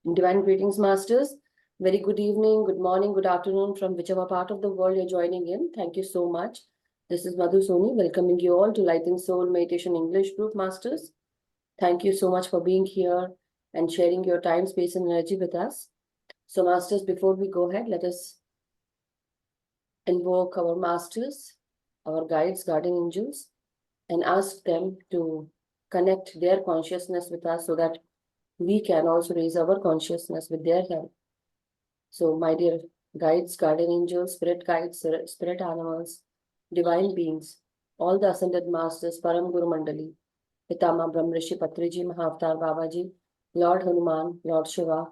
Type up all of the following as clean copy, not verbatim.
Divine greetings, masters. Very good evening, good morning, good afternoon from whichever part of the world you're joining in. Thank you so much. This is Madhu Soni welcoming you all to Light and Soul Meditation English Group, masters. Thank you so much for being here and sharing your time, space, and energy with us. So, masters, before we go ahead, let us invoke our masters, our guides, guardian angels, and ask them to connect their consciousness with us so that we can also raise our consciousness with their help. So, my dear guides, guardian angels, spirit guides, spirit animals, divine beings, all the ascended masters, Param Guru Mandali, Pitama Brahm Rishi Patriji, Mahavtar Babaji, Lord Hanuman, Lord Shiva,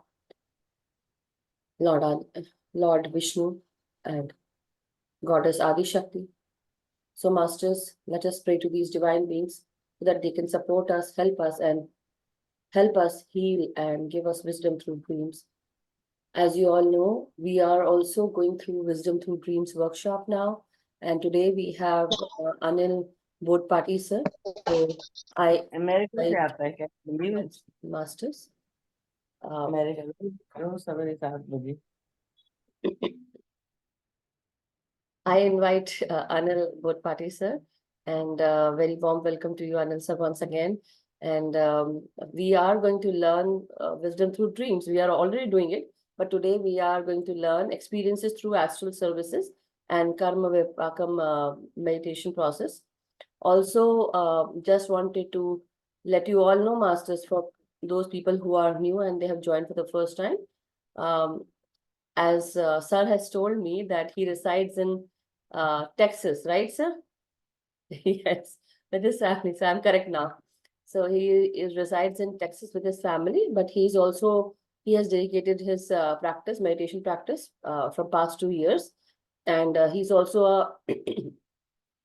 Lord Vishnu, and Goddess Adi Shakti. So, masters, let us pray to these divine beings so that they can support us, and help us heal and give us wisdom through dreams. As you all know, we are also going through Wisdom Through Dreams workshop now. And today we have Anil Bodpati, sir. So I America से आता है क्या हिंदी में? masters. America में रोज सवेरे 7 बजे. I invite Anil Bodpati, sir, and very warm welcome to you, Anil, sir, once again. And we are going to learn wisdom through dreams. We are already doing it, but today we are going to learn experiences through astral services and Karmavipakam meditation process. Also, just wanted to let you all know, masters, for those people who are new and they have joined for the first time. As sir has told me that he resides in Texas, right, sir? Yes, with his family. So I'm correct now. So he resides in Texas with his family, but he has dedicated his meditation practice from past 2 years. And he's also a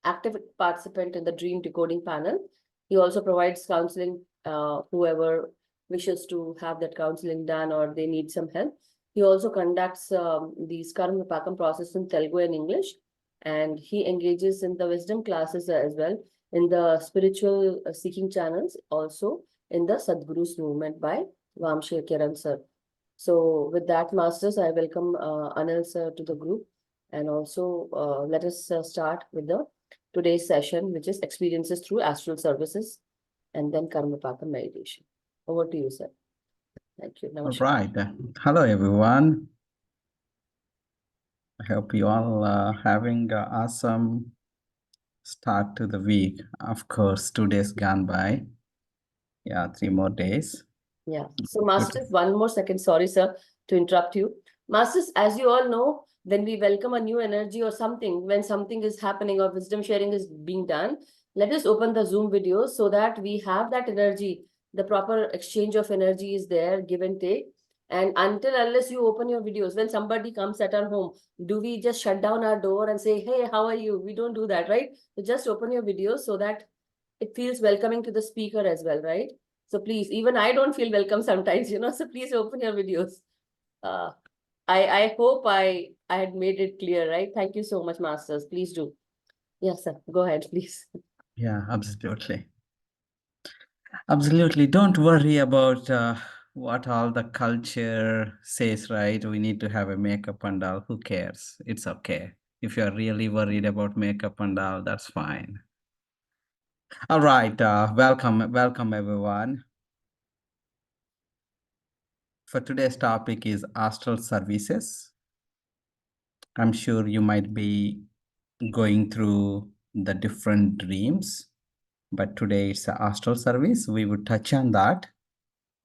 active participant in the dream decoding panel. He also provides counseling, whoever wishes to have that counseling done or they need some help. He also conducts these Karmavipakam process in Telugu and English, and he engages in the wisdom classes as well in the spiritual seeking channels, also in the Sadguru's movement by Vamshi Kiran sir. So with that, masters, I welcome Anil sir to the group, and also let us start with the today's session, which is experiences through astral services and then Karmapaka meditation. Over to you, sir. Thank you. All right. Hello, everyone. I hope you all are having an awesome start to the week. Of course, 2 days gone by. Yeah, 3 more days. Yeah. So, masters, one more second. Sorry, sir, to interrupt you. Masters, as you all know, when we welcome a new energy or something, when something is happening or wisdom sharing is being done, let us open the Zoom videos so that we have that energy. The proper exchange of energy is there, give and take. And unless you open your videos, when somebody comes at our home, do we just shut down our door and say, hey, how are you? We don't do that, right? So just open your videos so that it feels welcoming to the speaker as well, right? So please, even I don't feel welcome sometimes, so please open your videos. I hope I had made it clear, right? Thank you so much, masters. Please do. Yes, sir. Go ahead, please. Yeah, absolutely. Absolutely. Don't worry about what all the culture says, right? We need to have a makeup and all. Who cares? It's okay. If you're really worried about makeup and all, that's fine. All right. Welcome everyone. For today's topic is astral services. I'm sure you might be going through the different dreams, but today it's the astral service. We would touch on that.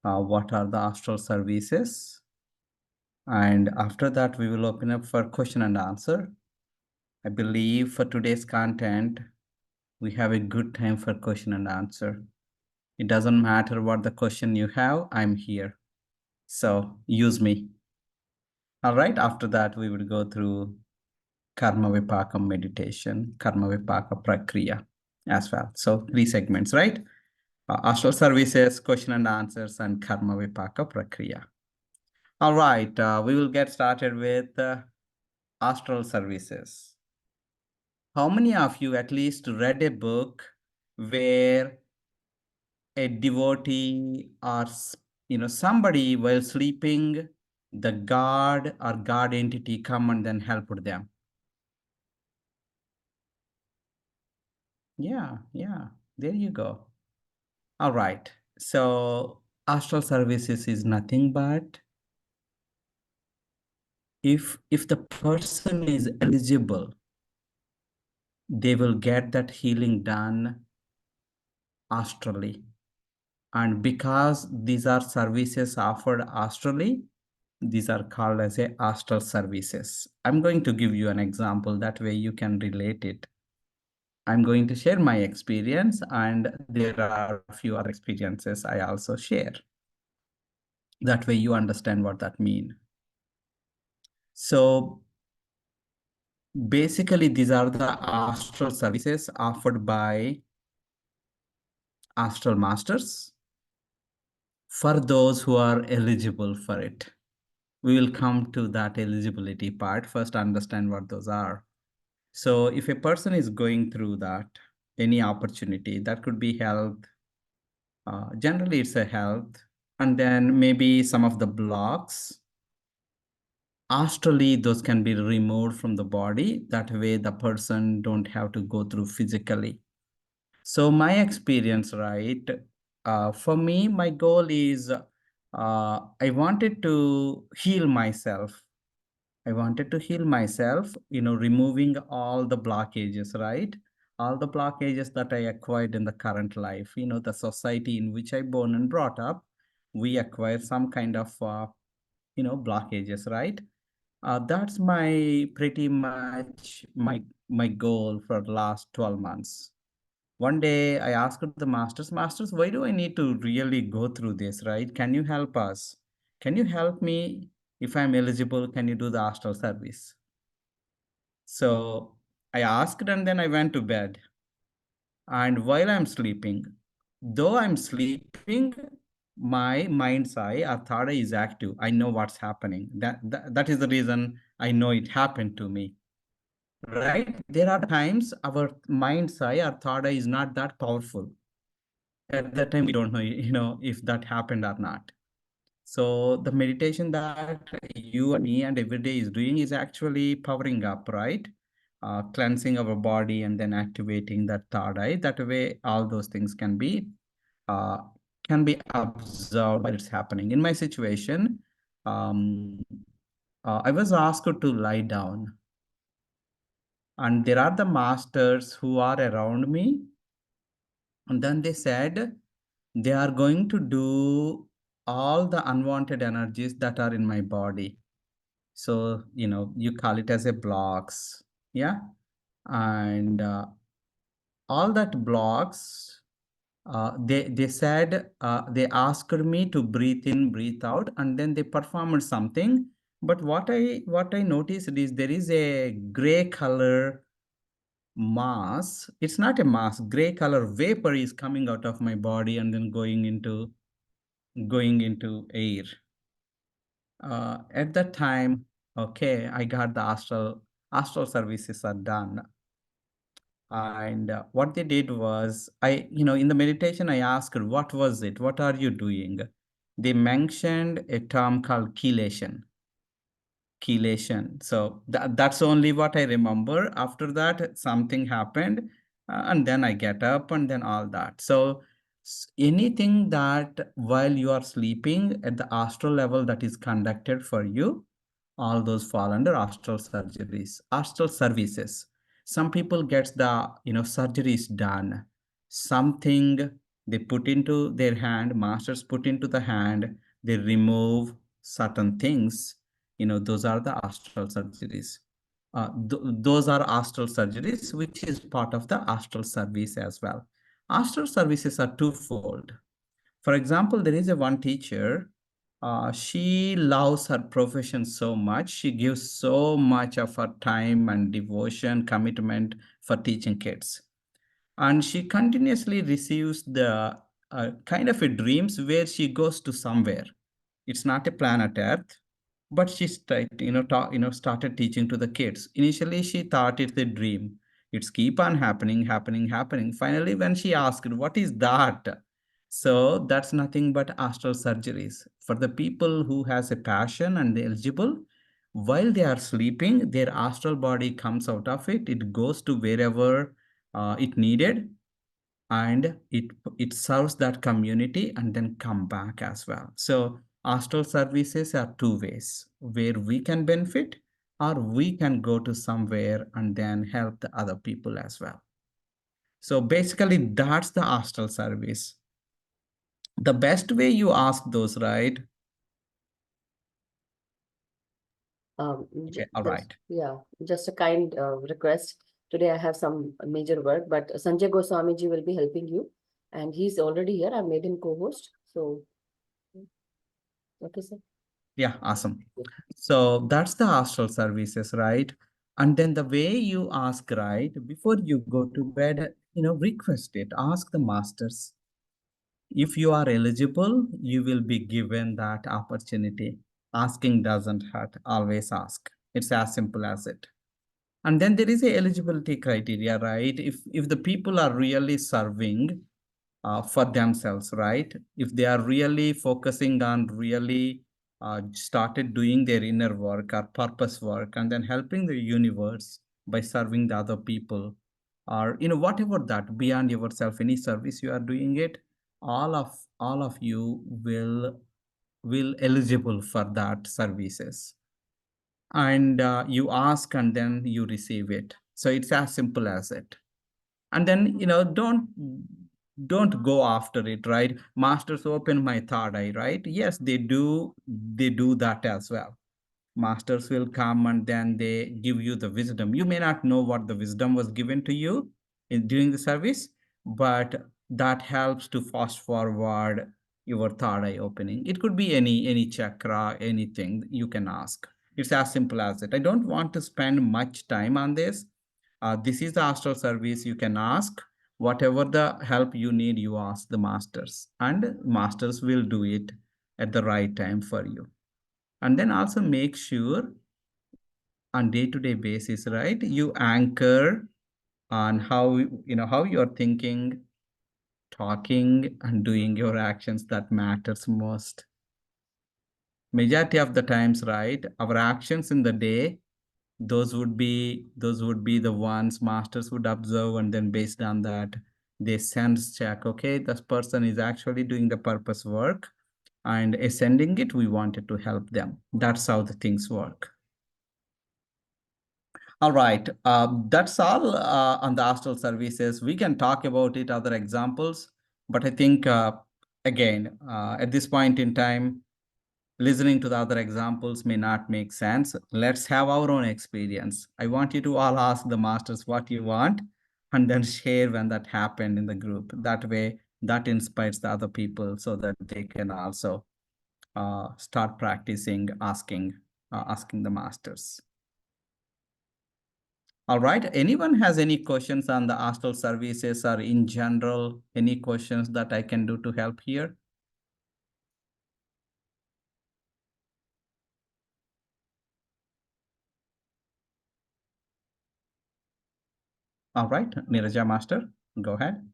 What are the astral services? And after that, we will open up for question and answer. I believe for today's content, we have a good time for question and answer. It doesn't matter what the question you have, I'm here. So use me. All right, after that, we will go through Karmavipakam meditation, Karmavipaka Prakriya as well. So 3 segments, right? Astral services, question and answers, and Karmavipaka Prakriya. All right, we will get started with astral services. How many of you at least read a book where a devotee or somebody while sleeping, the God or God entity come and then helped them. Yeah, there you go. All right. So astral services is nothing but if the person is eligible, they will get that healing done astrally. And because these are services offered astrally, these are called as a astral services. I'm going to give you an example, that way you can relate it. I'm going to share my experience, and there are a few other experiences I also share. That way you understand what that means. So basically, these are the astral services offered by astral masters for those who are eligible for it. We will come to that eligibility part. First, understand what those are. So if a person is going through that, any opportunity, that could be health, generally it's a health, and then maybe some of the blocks, astrally those can be removed from the body. That way the person don't have to go through physically. So my experience, right, for me, my goal is I wanted to heal myself. Removing all the blockages, right? All the blockages that I acquired in the current life, the society in which I born and brought up, we acquire some kind of, blockages, right? That's pretty much my goal for the last 12 months. One day I asked the masters, why do I need to really go through this, right? Can you help us? Can you help me? If I'm eligible, can you do the astral service? So I asked, and then I went to bed. And while I'm sleeping, my mind's eye or third eye is active. I know what's happening. That is the reason I know it happened to me. Right? There are times our mind's eye or third eye is not that powerful. At that time, we don't know, if that happened or not. So the meditation that you and me and every day is doing is actually powering up, right? Cleansing our body and then activating that third eye. That way, all those things can be observed while it's happening. In my situation, I was asked to lie down, and there are the masters who are around me, and then they said they are going to do all the unwanted energies that are in my body. So, you call it as a blocks. Yeah. And all that blocks, they said, they asked me to breathe in, breathe out, and then they performed something. But what I noticed is there is a gray color mass. It's not a mass, gray color vapor is coming out of my body and then going into air. At that time, okay, I got the astral services are done. And what they did was, in the meditation, I asked, what was it? What are you doing? They mentioned a term called chelation. So that's only what I remember. After that, something happened, and then I get up and then all that. So anything that while you are sleeping at the astral level that is conducted for you, all those fall under astral services. Some people gets the surgeries done. Something they put into their hand, masters put into the hand, they remove certain things. Those are the astral surgeries. Those are astral surgeries, which is part of the astral service as well. Astral services are twofold. For example, there is a one teacher. She loves her profession so much. She gives so much of her time and devotion, commitment for teaching kids. And she continuously receives the kind of a dreams where she goes to somewhere. It's not a planet Earth, but she started teaching to the kids. Initially, she thought it's a dream. It's keep on happening. Finally, when she asked, what is that? So that's nothing but astral surgeries. For the people who has a passion and they're eligible, while they are sleeping, their astral body comes out of it. It goes to wherever it needed, and it serves that community and then come back as well. So astral services are two ways where we can benefit, or we can go to somewhere and then help the other people as well. So basically that's the astral service. The best way you ask those, right? Okay, all right. Yeah, just a kind request. Today I have some major work, but Sanjay Goswami ji will be helping you, and he's already here. I made him co-host. So, okay, sir. Yeah, awesome. So that's the astral services, right? And then the way you ask, right, before you go to bed, request it, ask the masters. If you are eligible, you will be given that opportunity. Asking doesn't hurt. Always ask. It's as simple as it. And then there is a eligibility criteria, right? If the people are really serving for themselves, right? If they are really focusing on really started doing their inner work or purpose work and then helping the universe by serving the other people, or whatever that beyond yourself, any service you are doing it, all of you will eligible for that services. And you ask and then you receive it. So it's as simple as it. And then don't go after it, right? Masters open my third eye, right? Yes, they do that as well. Masters will come and then they give you the wisdom. You may not know what the wisdom was given to you during the service, but that helps to fast forward your third eye opening. It could be any chakra, anything you can ask. It's as simple as it. I don't want to spend much time on this. This is the astral service. You can ask whatever the help you need, you ask the masters, and masters will do it at the right time for you. And then also make sure on day-to-day basis, right, you anchor on how you're thinking, talking, and doing your actions. That matters most. Majority of the times, right, our actions in the day, those would be the ones masters would observe, and then based on that they sense check, okay, this person is actually doing the purpose work, and sending it, we wanted to help them. That's how the things work. All right, that's all on the astral services. We can talk about it, other examples, but I think again, at this point in time, listening to the other examples may not make sense. Let's have our own experience. I want you to all ask the masters what you want and then share when that happened in the group. That way, that inspires the other people so that they can also start practicing asking the masters. All right. Anyone has any questions on the astral services, or in general, any questions that I can do to help here? All right, Niraja Master, go ahead.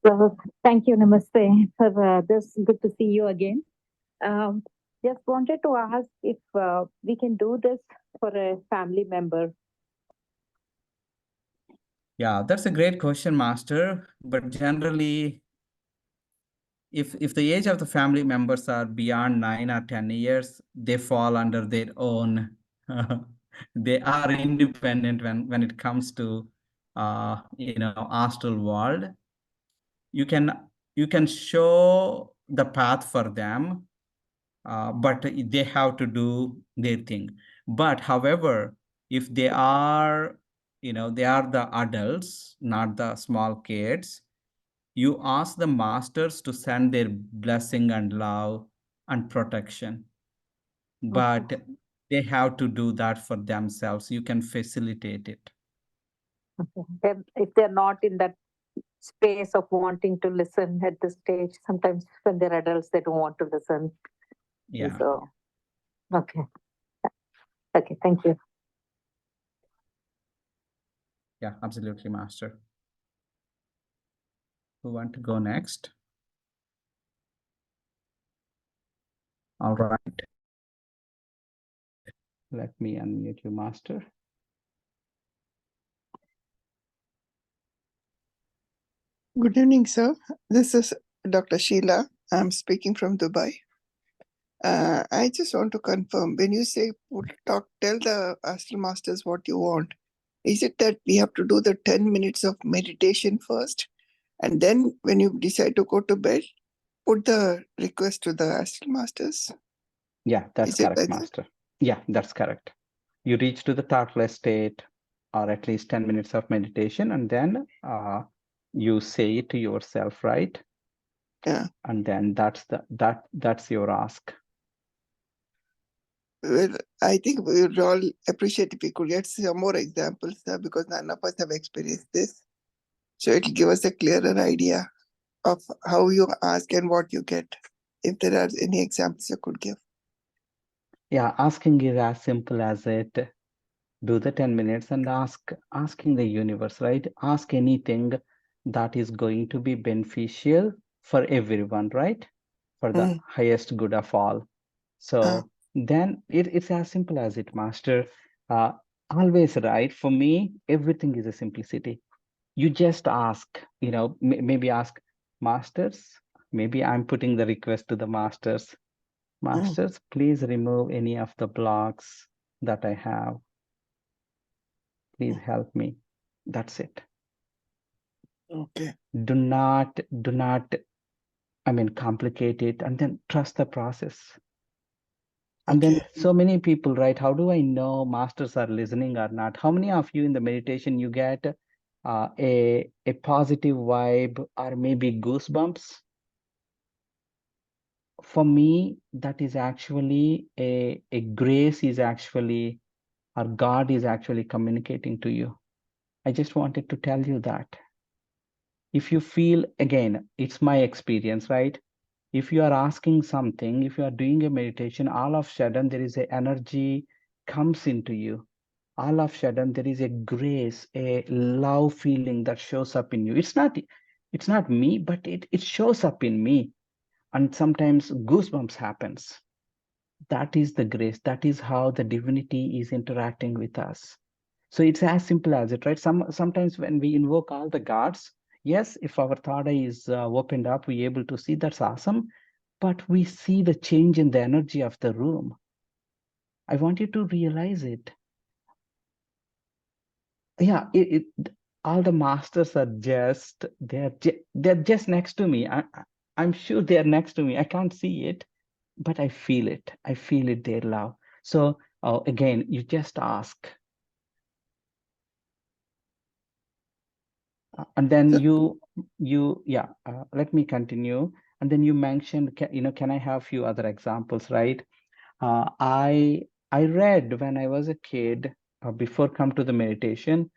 So thank you, Namaste, for this. Good to see you again. Just wanted to ask if we can do this for a family member. Yeah, that's a great question, Master. But generally, if the age of the family members are beyond 9 or 10 years, they fall under their own. They are independent when it comes to astral world. You can show the path for them, but they have to do their thing. But however, if they are the adults, not the small kids, you ask the masters to send their blessing and love and protection, but they have to do that for themselves. You can facilitate it. Okay. Then if they're not in that space of wanting to listen at this stage, sometimes when they're adults, they don't want to listen. Yeah. So, okay. Okay, thank you. Yeah, absolutely, Master. Who want to go next? All right. Let me unmute you, Master. Good evening, sir. This is Dr. Sheila. I'm speaking from Dubai. I just want to confirm when you say tell the Astral Masters what you want, is it that we have to do the 10 minutes of meditation first? And then when you decide to go to bed, put the request to the Astral Masters? Yeah, that's Is it correct, like that? Master. Yeah, that's correct. You reach to the thoughtless state or at least 10 minutes of meditation, and then you say it to yourself, right? Yeah. And then that's your ask. Well, I think we would all appreciate if we could get some more examples, sir, because none of us have experienced this. So it'll give us a clearer idea of how you ask and what you get, if there are any examples you could give. Yeah, asking is as simple as it. Do the 10 minutes and asking the universe, right? Ask anything that is going to be beneficial for everyone, right? For the highest good of all. So then it's as simple as it, Master. Always right. For me, everything is a simplicity. You just ask, maybe ask masters. Maybe I'm putting the request to the masters. Masters, please remove any of the blocks that I have. Please help me. That's it. Okay. Do not, complicate it, and then trust the process. And then so many people, right? How do I know masters are listening or not? How many of you in the meditation you get a positive vibe or maybe goosebumps? For me, that is actually a grace is actually, or God is actually communicating to you. I just wanted to tell you that. If you feel, again, it's my experience, right? If you are asking something, if you are doing a meditation, all of a sudden there is an energy comes into you. All of a sudden there is a grace, a love feeling that shows up in you. It's not me, but it shows up in me. And sometimes goosebumps happens. That is the grace. That is how the divinity is interacting with us. So it's as simple as it, right? Sometimes when we invoke all the gods, yes, if our third eye is opened up, we're able to see, that's awesome. But we see the change in the energy of the room. I want you to realize it. Yeah, all the masters are they're just next to me. I'm sure they're next to me. I can't see it, but I feel it. I feel it, their love. So again, you just ask. And then let me continue. And then you mentioned, can I have a few other examples, right? I read when I was a kid, before come to the meditation,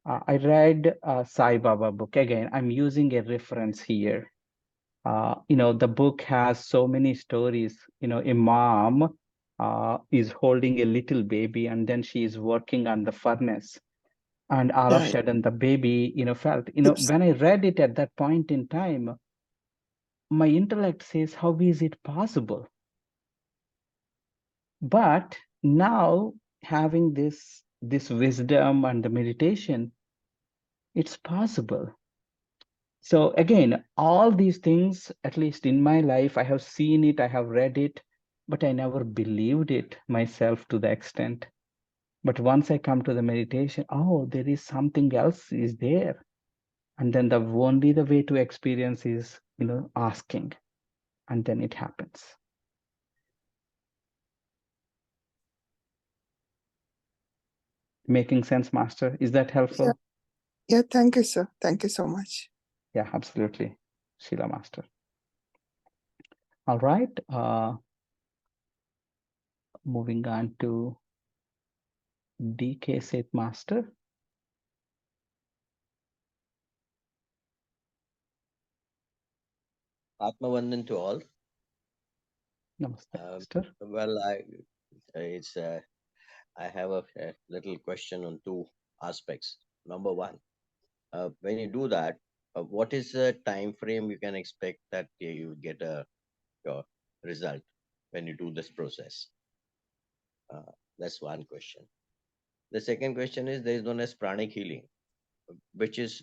I read Sai Baba book. Again, I'm using a reference here. The book has so many stories. A mom is holding a little baby, and then she is working on the furnace. And all of a sudden the baby, felt, when I read it at that point in time, my intellect says, how is it possible? But now having this wisdom and the meditation, it's possible. So again, all these things, at least in my life, I have seen it, I have read it, but I never believed it myself to the extent. But once I come to the meditation, oh, there is something else is there. And then only the way to experience is, asking, and then it happens. Making sense, Master? Is that helpful? Yeah, thank you, sir. Thank you so much. Yeah, absolutely, Sheila Master. All right. Moving on to DK Seth Master. Atmavandan to all. Namaste, Master. Well, I have a little question on two aspects. number one. When you do that, what is the time frame you can expect that you get your result when you do this process? That's one question. The second question is, there is known as pranic healing, which is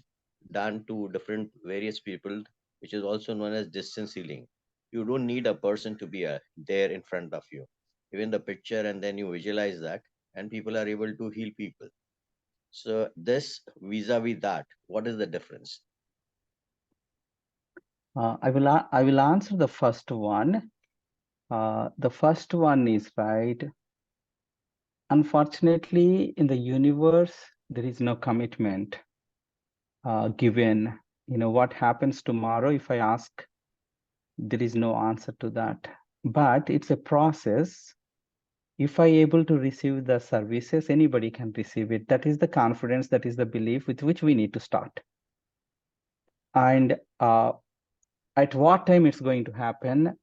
done to different various people, which is also known as distance healing. You don't need a person to be there in front of you. Even the picture, and then you visualize that, and people are able to heal people. So this vis-a-vis that, what is the difference? I will answer the first one. The first one is right. Unfortunately, in the universe, there is no commitment given. You know, what happens tomorrow, if I ask, there is no answer to that. But it's a process. If I able to receive the services, anybody can receive it. That is the confidence, that is the belief with which we need to start. And at what time it's going to happen,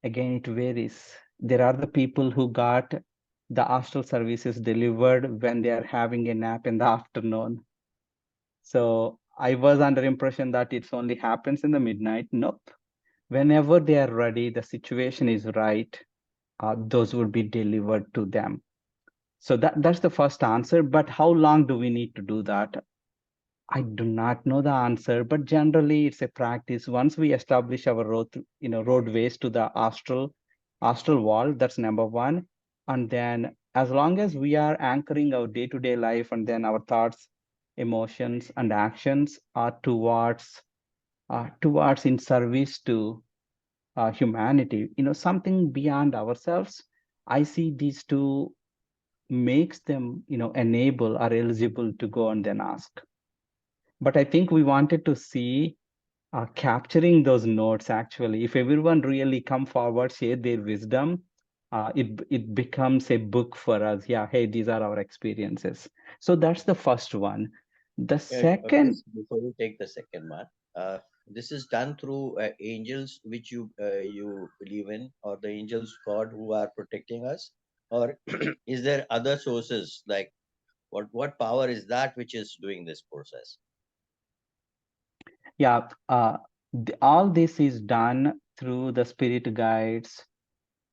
again, it varies. There are the people who got the astral services delivered when they are having a nap in the afternoon. So I was under impression that it's only happens in the midnight. Nope. Whenever they are ready, the situation is right, those would be delivered to them. So that's the first answer. But how long do we need to do that? I do not know the answer, but generally it's a practice. Once we establish our roadways to the astral world, that's number one. And then as long as we are anchoring our day-to-day life, and then our thoughts, emotions, and actions are towards in service to humanity, something beyond ourselves, I see these two makes them, enable or eligible to go and then ask. But I think we wanted to see capturing those notes. Actually, if everyone really come forward, share their wisdom, it becomes a book for us. Yeah, hey, these are our experiences. So that's the first one. The second, Before you take the second one, this is done through angels, which you believe in, or the angels God who are protecting us, or is there other sources, like what power is that which is doing this process? yeah, all this is done through the spirit guides,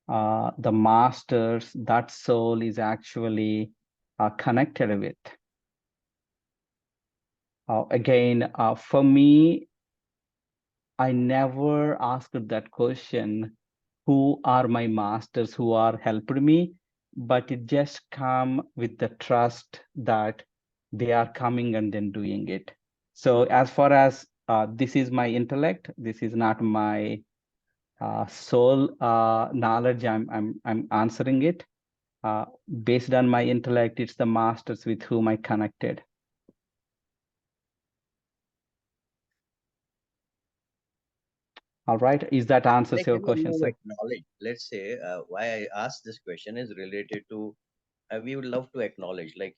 the masters that soul is actually connected with. Again, for me, I never asked that question, who are my masters who are helping me? But it just come with the trust that they are coming and then doing it. So as far as this is my intellect, this is not my soul knowledge. I'm answering it. Based on my intellect, it's the masters with whom I connected. All right, is that answers Like, your can you question, sir? acknowledge? Let's say why I asked this question is related to we would love to acknowledge. Like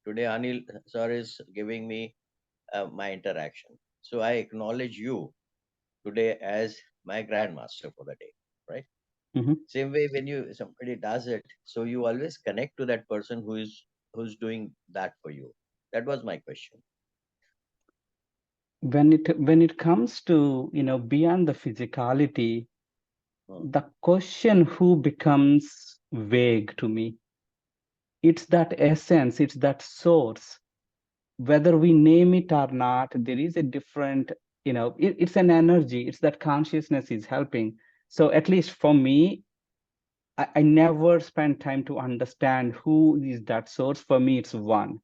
today, Anil sir is giving me my interaction, so I acknowledge you today as my grandmaster for the day, right? Mhm. Same way when somebody does it, so you always connect to that person who's doing that for you. That was my question. When it comes to, beyond the physicality, the question who becomes vague to me. It's that essence, it's that source. Whether we name it or not, there is a different, it's an energy, it's that consciousness is helping. So at least for me, I never spend time to understand who is that source. For me, it's one.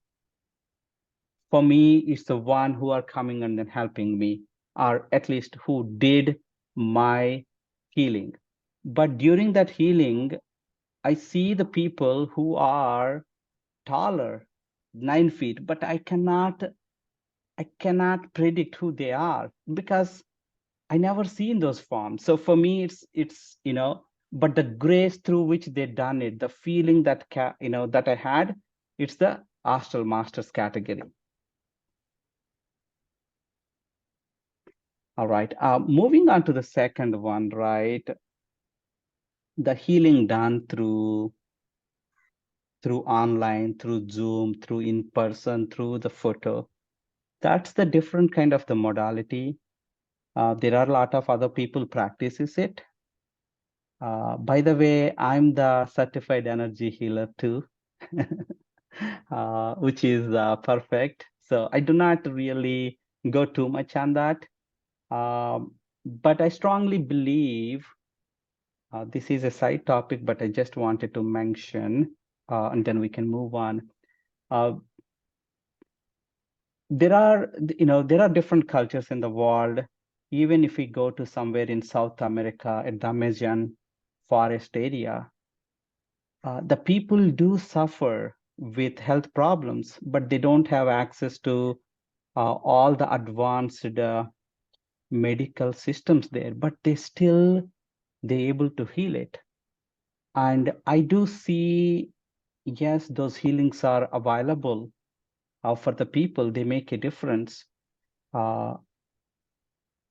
For me, it's the one who are coming and then helping me, or at least who did my healing. But during that healing, I see the people who are taller, 9 feet, but I cannot predict who they are because I never seen those forms. So for me, it's but the grace through which they done it, the feeling that that I had, it's the astral masters category. All right. Moving on to the second one, right? The healing done through through online, through Zoom, through in person, through the photo. That's the different kind of the modality. There are a lot of other people practices it. By the way, I'm the certified energy healer too, which is perfect. So I do not really go too much on that. But I strongly believe this is a side topic, but I just wanted to mention, and then we can move on. There are, there are different cultures in the world. Even if we go to somewhere in South America, at the Amazon forest area, the people do suffer with health problems, but they don't have access to all the advanced medical systems there, but they're able to heal it. And I do see, yes, those healings are available for the people. They make a difference.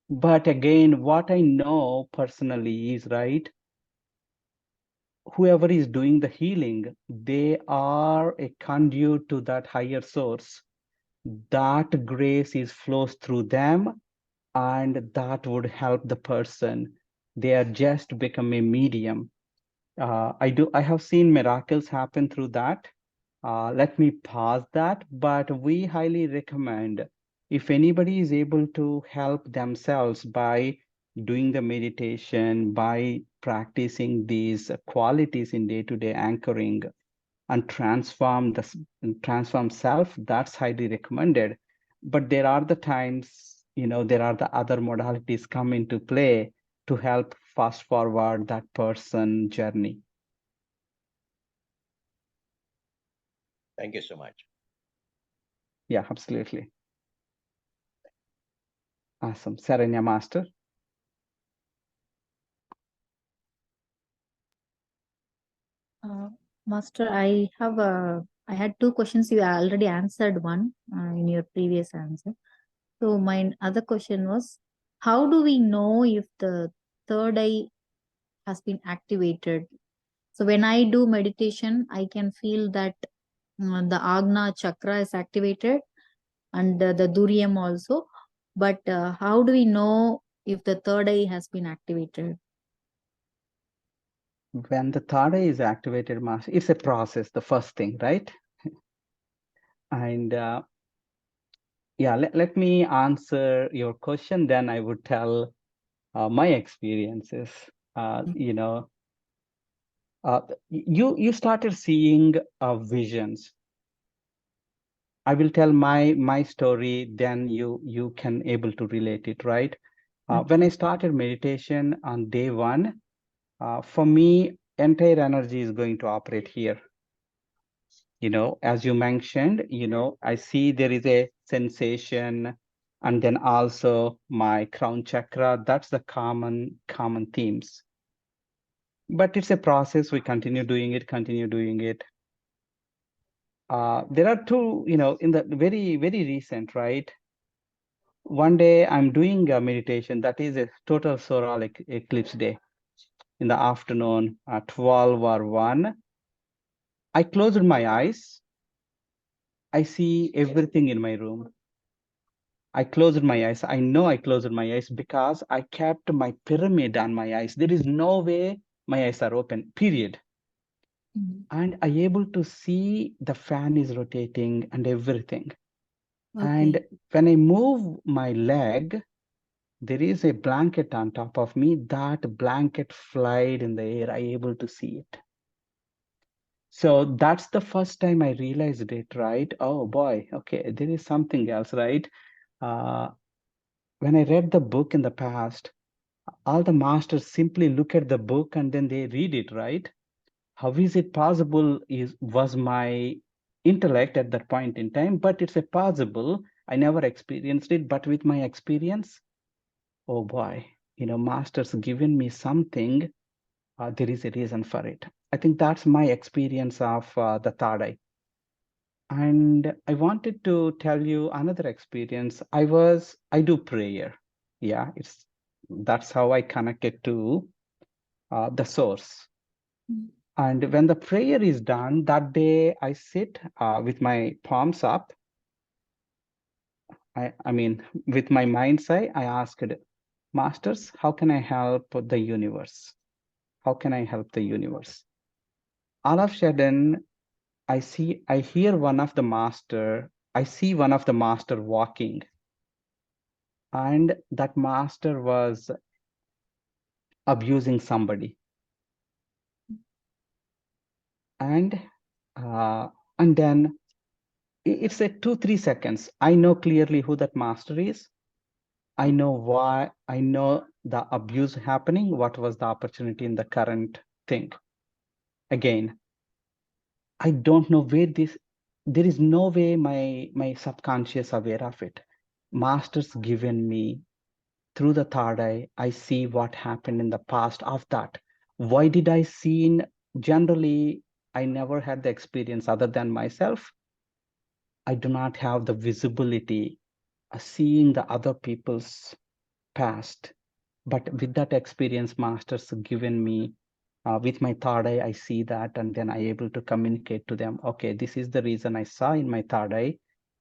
But again, what I know personally is, right, whoever is doing the healing, they are a conduit to that higher source. That grace flows through them, and that would help the person. They are just become a medium. I have seen miracles happen through that. Let me pause that, but we highly recommend if anybody is able to help themselves by doing the meditation, by practicing these qualities in day-to-day anchoring and transform self, that's highly recommended. But there are the times, there are the other modalities come into play to help fast forward that person journey. Thank you so much. Yeah, absolutely. Awesome. Saranya Master. Master, I had two questions. You already answered one in your previous answer. So my other question was, how do we know if the third eye has been activated? So when I do meditation, I can feel that the Agna chakra is activated and the Duryam also. But how do we know if the third eye has been activated? When the third eye is activated, Master, it's a process, the first thing, right? And yeah, let me answer your question, then I would tell my experiences. You started seeing visions. I will tell my story, then you can able to relate it, right? When I started meditation on day one, for me, entire energy is going to operate here. As you mentioned, I see there is a sensation, and then also my crown chakra. That's the common themes. But it's a process. We continue doing it. There are two, in the very, very recent, right? One day I'm doing a meditation. That is a total solar eclipse day in the afternoon at 12 or 1. I closed my eyes. I see everything in my room. I closed my eyes. I know I closed my eyes because I kept my pyramid on my eyes. There is no way my eyes are open, period. And I able to see the fan is rotating and everything. Okay. And when I move my leg, there is a blanket on top of me. That blanket flied in the air. I able to see it. So that's the first time I realized it, right? Oh boy, okay, there is something else, right? When I read the book in the past, all the masters simply look at the book and then they read it, right? How is it possible was my intellect at that point in time, but it's a possible. I never experienced it, but with my experience, oh boy, masters given me something. There is a reason for it. I think that's my experience of the third eye. And I wanted to tell you another experience. I do prayer. Yeah, that's how I connected to the source. And when the prayer is done, that day I sit with my palms up. I mean, with my mind's eye, I asked, Masters, how can I help the universe? How can I help the universe? All of a sudden, I hear one of the master, I see one of the master walking. And that master was abusing somebody. And then it's a 2-3 seconds. I know clearly who that master is. I know why, I know the abuse happening, what was the opportunity in the current thing. Again, I don't know where there is no way my subconscious aware of it. Master's given me through the third eye, I see what happened in the past of that. Why did I see generally, I never had the experience other than myself. I do not have the visibility of seeing the other people's past. But with that experience, Master's given me, with my third eye, I see that, and then I able to communicate to them, okay, this is the reason I saw in my third eye,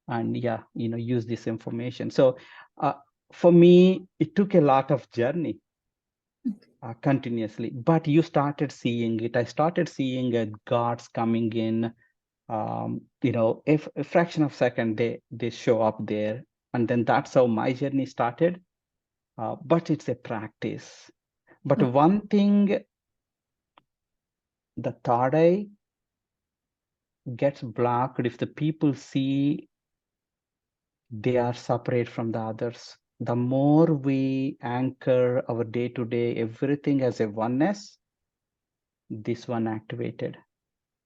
and yeah, use this information. So for me, it took a lot of journey continuously, but you started seeing it. I started seeing gods coming in, if a fraction of a second, they show up there. And then that's how my journey started. But it's a practice. But one thing, the third eye gets blocked if the people see they are separate from the others. The more we anchor our day-to-day everything as a oneness, this one activated.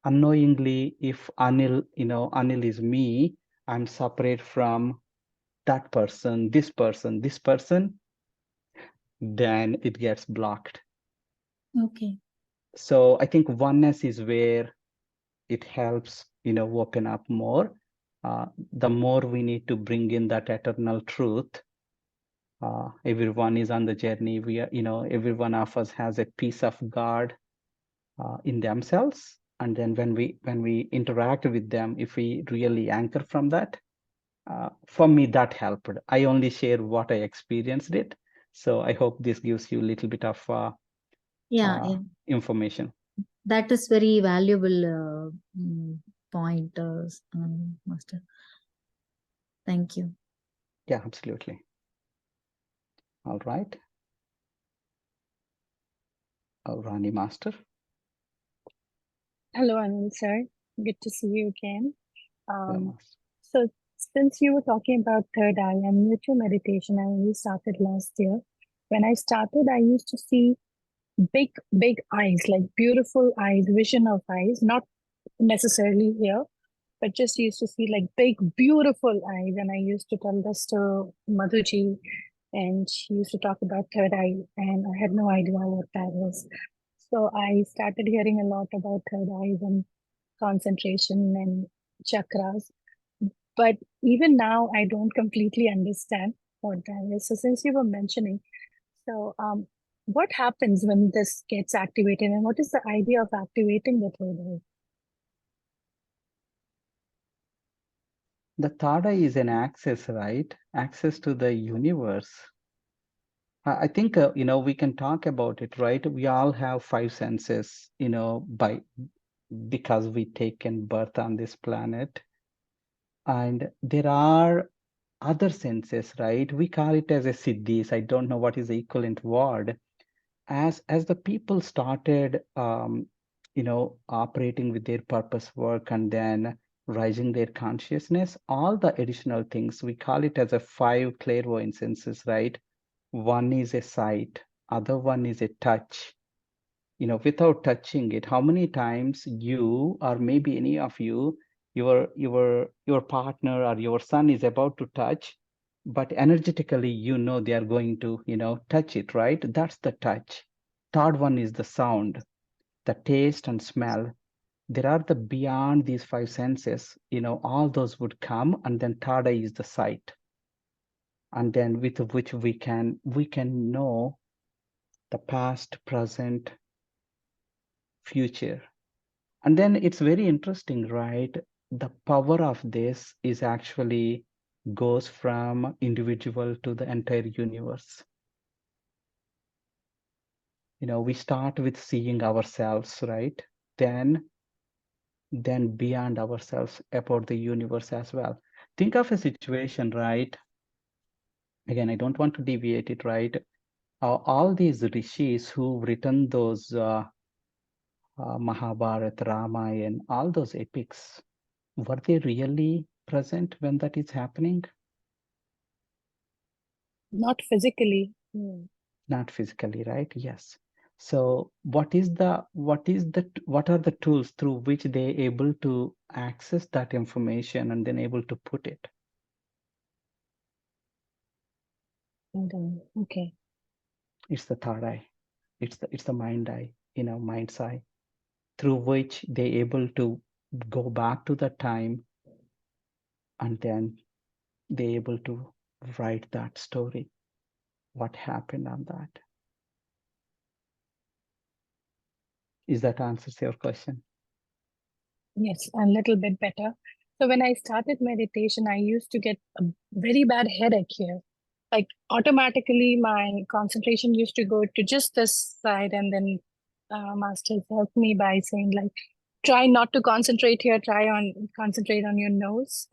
Unknowingly, if Anil is me, I'm separate from that person, this person, then it gets blocked. Okay. So I think oneness is where it helps, open up more. The more we need to bring in that eternal truth. Everyone is on the journey. We are, every one of us has a piece of God in themselves. And then when we interact with them, if we really anchor from that, for me, that helped. I only share what I experienced it. So I hope this gives you a little bit of Yeah. information. That is very valuable point, Master. Thank you. Yeah, absolutely. All right. Rani Master. Hello, Anil sir. Good to see you again. Yeah, Master. So since you were talking about third eye, I'm new to meditation. I only started last year. When I started, I used to see big, big eyes, like beautiful eyes, vision of eyes, not necessarily here, but just used to see like big, beautiful eyes. And I used to tell this to Madhuji, and she used to talk about third eye, and I had no idea what that was. So I started hearing a lot about third eyes and concentration and chakras. But even now, I don't completely understand what that is. So since you were mentioning, so what happens when this gets activated, and what is the idea of activating the third eye? The third eye is an access, right? Access to the universe. I think, we can talk about it, right? We all have 5 senses, because we taken birth on this planet. And there are other senses, right? We call it as a siddhis. I don't know what is the equivalent word. As the people started, operating with their purpose work and then rising their consciousness, all the additional things, we call it as a 5 clairvoyant senses, right? One is a sight, other one is a touch. Without touching it, how many times you or maybe any of you, your partner or your son is about to touch, but energetically, they are going to, touch it, right? That's the touch. Third one is the sound, the taste and smell. There are the beyond these 5 senses, all those would come, and then third eye is the sight. And then with which we can know the past, present, future. And then it's very interesting, right? The power of this is actually goes from individual to the entire universe. We start with seeing ourselves, right? Then beyond ourselves, about the universe as well. Think of a situation, right? Again, I don't want to deviate it, right? All these rishis who've written those Mahabharata, Ramayana, all those epics, were they really present when that is happening? Not physically. Hmm. Not physically, right? Yes. So what are the tools through which they able to access that information and then able to put it? Okay. It's the third eye. It's the mind eye, mind's eye, through which they able to go back to the time and then they able to write that story. What happened on that? Is that answers your question? Yes, a little bit better. So when I started meditation, I used to get a very bad headache here. Like automatically, my concentration used to go to just this side, and then masters helped me by saying like, try not to concentrate here. Concentrate on your nose,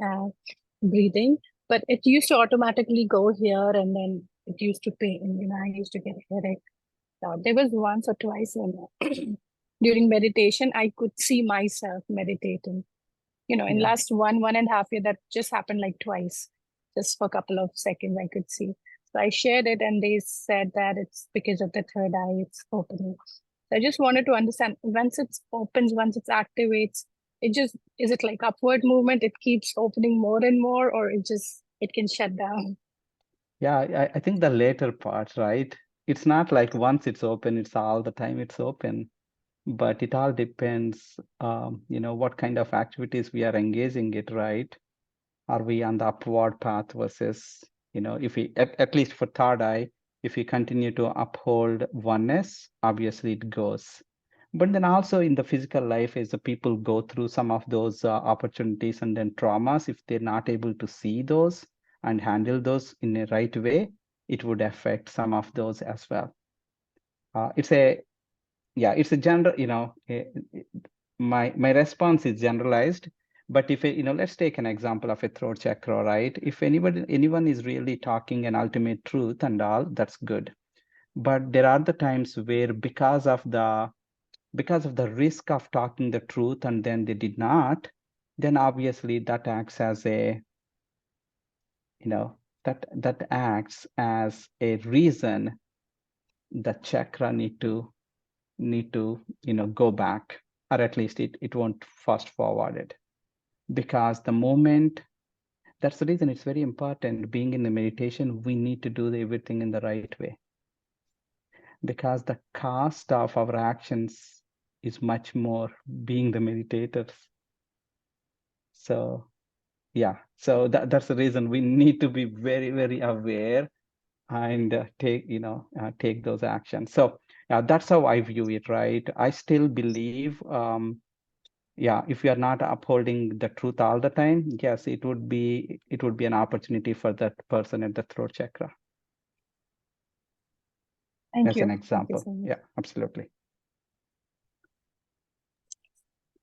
breathing. But it used to automatically go here, and then it used to pain. I used to get a headache. There was once or twice when during meditation, I could see myself meditating. In Yeah. last 1.5 year, that just happened like twice. Just for a couple of seconds, I could see. So I shared it, and they said that it's because of the third eye, it's opening. So I just wanted to understand, once it opens, once it activates, is it like upward movement? It keeps opening more and more, or it can shut down? Yeah, I think the later part, right? It's not like once it's open, it's all the time it's open. But it all depends, what kind of activities we are engaging it, right? Are we on the upward path versus, if we, at least for third eye, if we continue to uphold oneness, obviously it goes. But then also in the physical life, as the people go through some of those opportunities and then traumas, if they're not able to see those and handle those in a right way, it would affect some of those as well. It's a general, my response is generalized, but if let's take an example of a throat chakra, right? If anyone is really talking an ultimate truth and all, that's good. But there are the times where because of the risk of talking the truth and then they did not, then obviously that acts as a, that acts as a reason the chakra need to go back, or at least it won't fast forward it, because the moment, that's the reason it's very important being in the meditation, we need to do everything in the right way, because the cost of our actions is much more being the meditators. So yeah, so that's the reason we need to be very, very aware and take those actions. So that's how I view it, right? I still believe, if you are not upholding the truth all the time, yes, it would be an opportunity for that person at the throat chakra. Thank As you. an Thank you example. so much. Yeah, absolutely.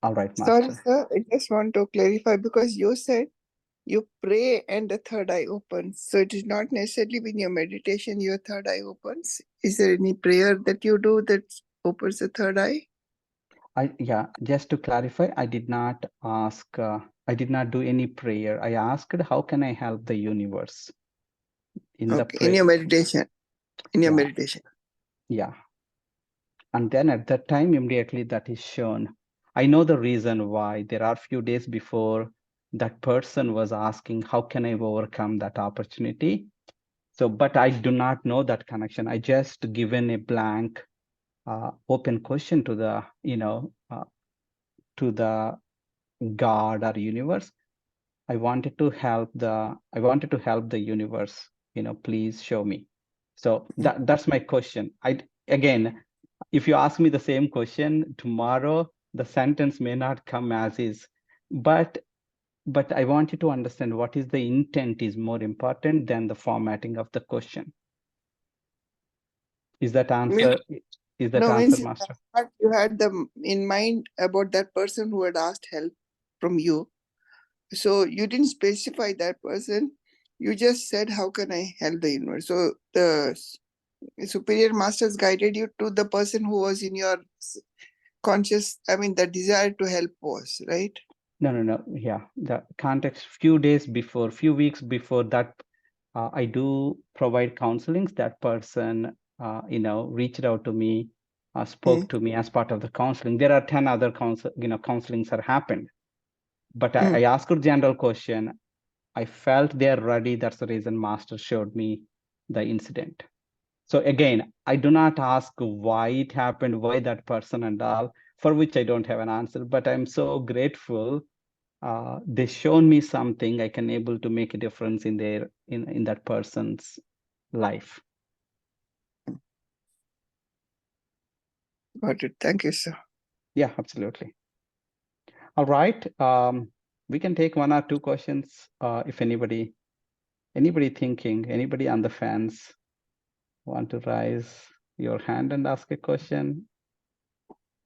All right, Sorry, Master. sir. I just want to clarify because you said you pray and the third eye opens. So it is not necessarily when your meditation, your third eye opens. Is there any prayer that you do that opens the third eye? Just to clarify, I did not ask, I did not do any prayer. I asked, how can I help the universe? In your meditation. In your Yeah. meditation. Yeah. And then at that time, immediately that is shown. I know the reason why. There are few days before that person was asking, how can I overcome that opportunity? So, but I do not know that connection. I just given a blank, open question to the, to the God or universe. I wanted to help the universe, please show me. So that's my question. Again, if you ask me the same question tomorrow, the sentence may not come as is, but I want you to understand what is the intent is more important than the formatting of the question. Is that answer? Is that No, answer, means Master? you had them in mind about that person who had asked help from you. So you didn't specify that person. You just said, how can I help the universe? So the superior masters guided you to the person who was in your conscious, I mean, the desire to help was, right? No. Yeah, the context, few weeks before that, I do provide counselings. That person, reached out to me, spoke to me as part of the counseling. There are 10 other counselings that happened. But I asked a general question. I felt they're ready. That's the reason Master showed me the incident. So again, I do not ask why it happened, why that person and all, for which I don't have an answer, but I'm so grateful. They shown me something I can able to make a difference in that person's life. Got it. Thank you, sir. Yeah, absolutely. All right. We can take one or two questions if anybody thinking, anybody on the fence want to raise your hand and ask a question.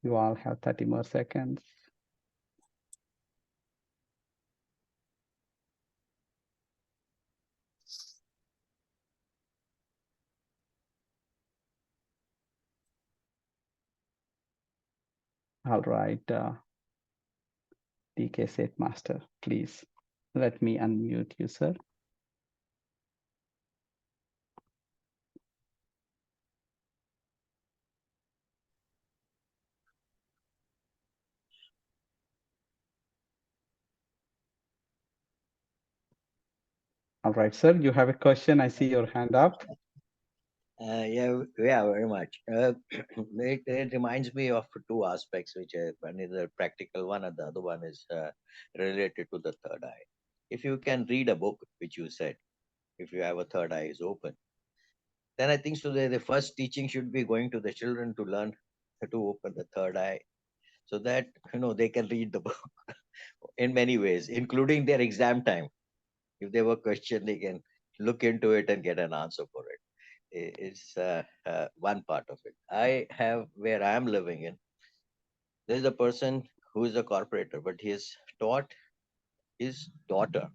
You all have 30 more seconds. All right, DK Seth Master, please let me unmute you, sir. All right, sir, you have a question. I see your hand up. Yeah, very much. It reminds me of two aspects, which one is a practical one, and the other one is related to the third eye. If you can read a book, which you said, if you have a third eye is open, then I think so. The first teaching should be going to the children to learn to open the third eye, so that they can read the book in many ways, including their exam time. If they were questioned, they can look into it and get an answer for it. It's one part of it. I have where I am living in. There is a person who is a corporator, but he has taught his daughter,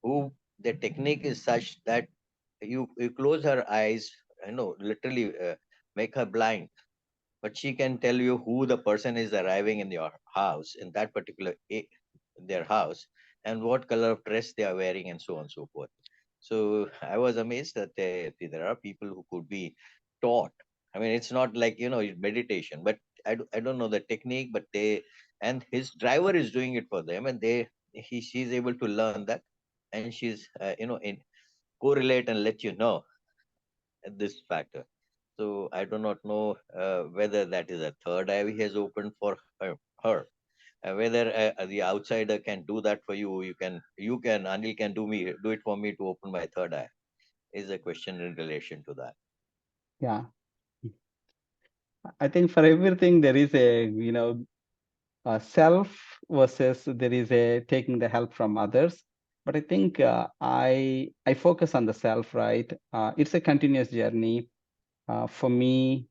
who the technique is such that you close her eyes, literally make her blind, but she can tell you who the person is arriving in your house in that particular their house, and what color of dress they are wearing, and so on and so forth. So I was amazed that there are people who could be taught. I mean, it's not like meditation, but I don't know the technique, but and his driver is doing it for them, and she's able to learn that, and she's in correlate and let you know this factor. So I do not know whether that is a third eye he has opened for her. Whether the outsider can do that for you, Anil can do it for me to open my third eye, is a question in relation to that. Yeah, I think for everything there is a self versus there is a taking the help from others. But I think I focus on the self, right? It's a continuous journey. For me,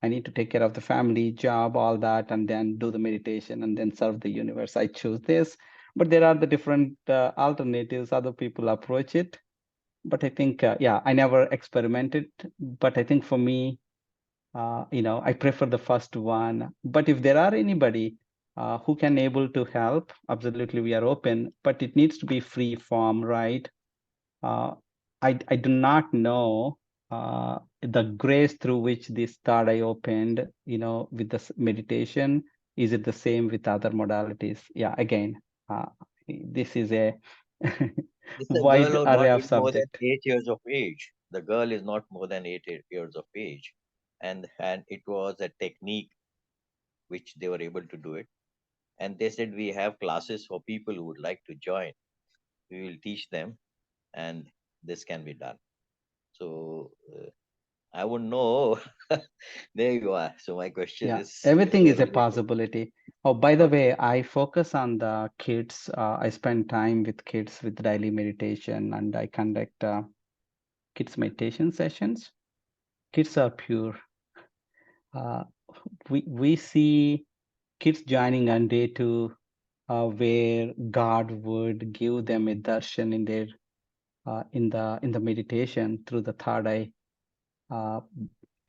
I need to take care of the family, job, all that, and then do the meditation and then serve the universe. I choose this, but there are the different alternatives. Other people approach it, but I think, yeah, I never experimented. But I think for me, I prefer the first one. But if there are anybody who can able to help, absolutely, we are open. But it needs to be free form, right? Uh, I do not know the grace through which this third eye opened, with the meditation. Is it the same with other modalities? Yeah, again, this is a This a wide girl or array not of is more than subject. 8 years of age. The girl is not more than eight years of age, and it was a technique which they were able to do it. And they said we have classes for people who would like to join. We will teach them, and this can be done. So I wouldn't know. There you are. So my question Yeah, is everything is a very good. possibility. Oh, by the Okay. way, I focus on the kids. I spend time with kids with daily meditation, and I conduct kids meditation sessions. Kids are pure. Uh, we see kids joining on day 2, where God would give them a darshan in their in the meditation through the third eye. Uh,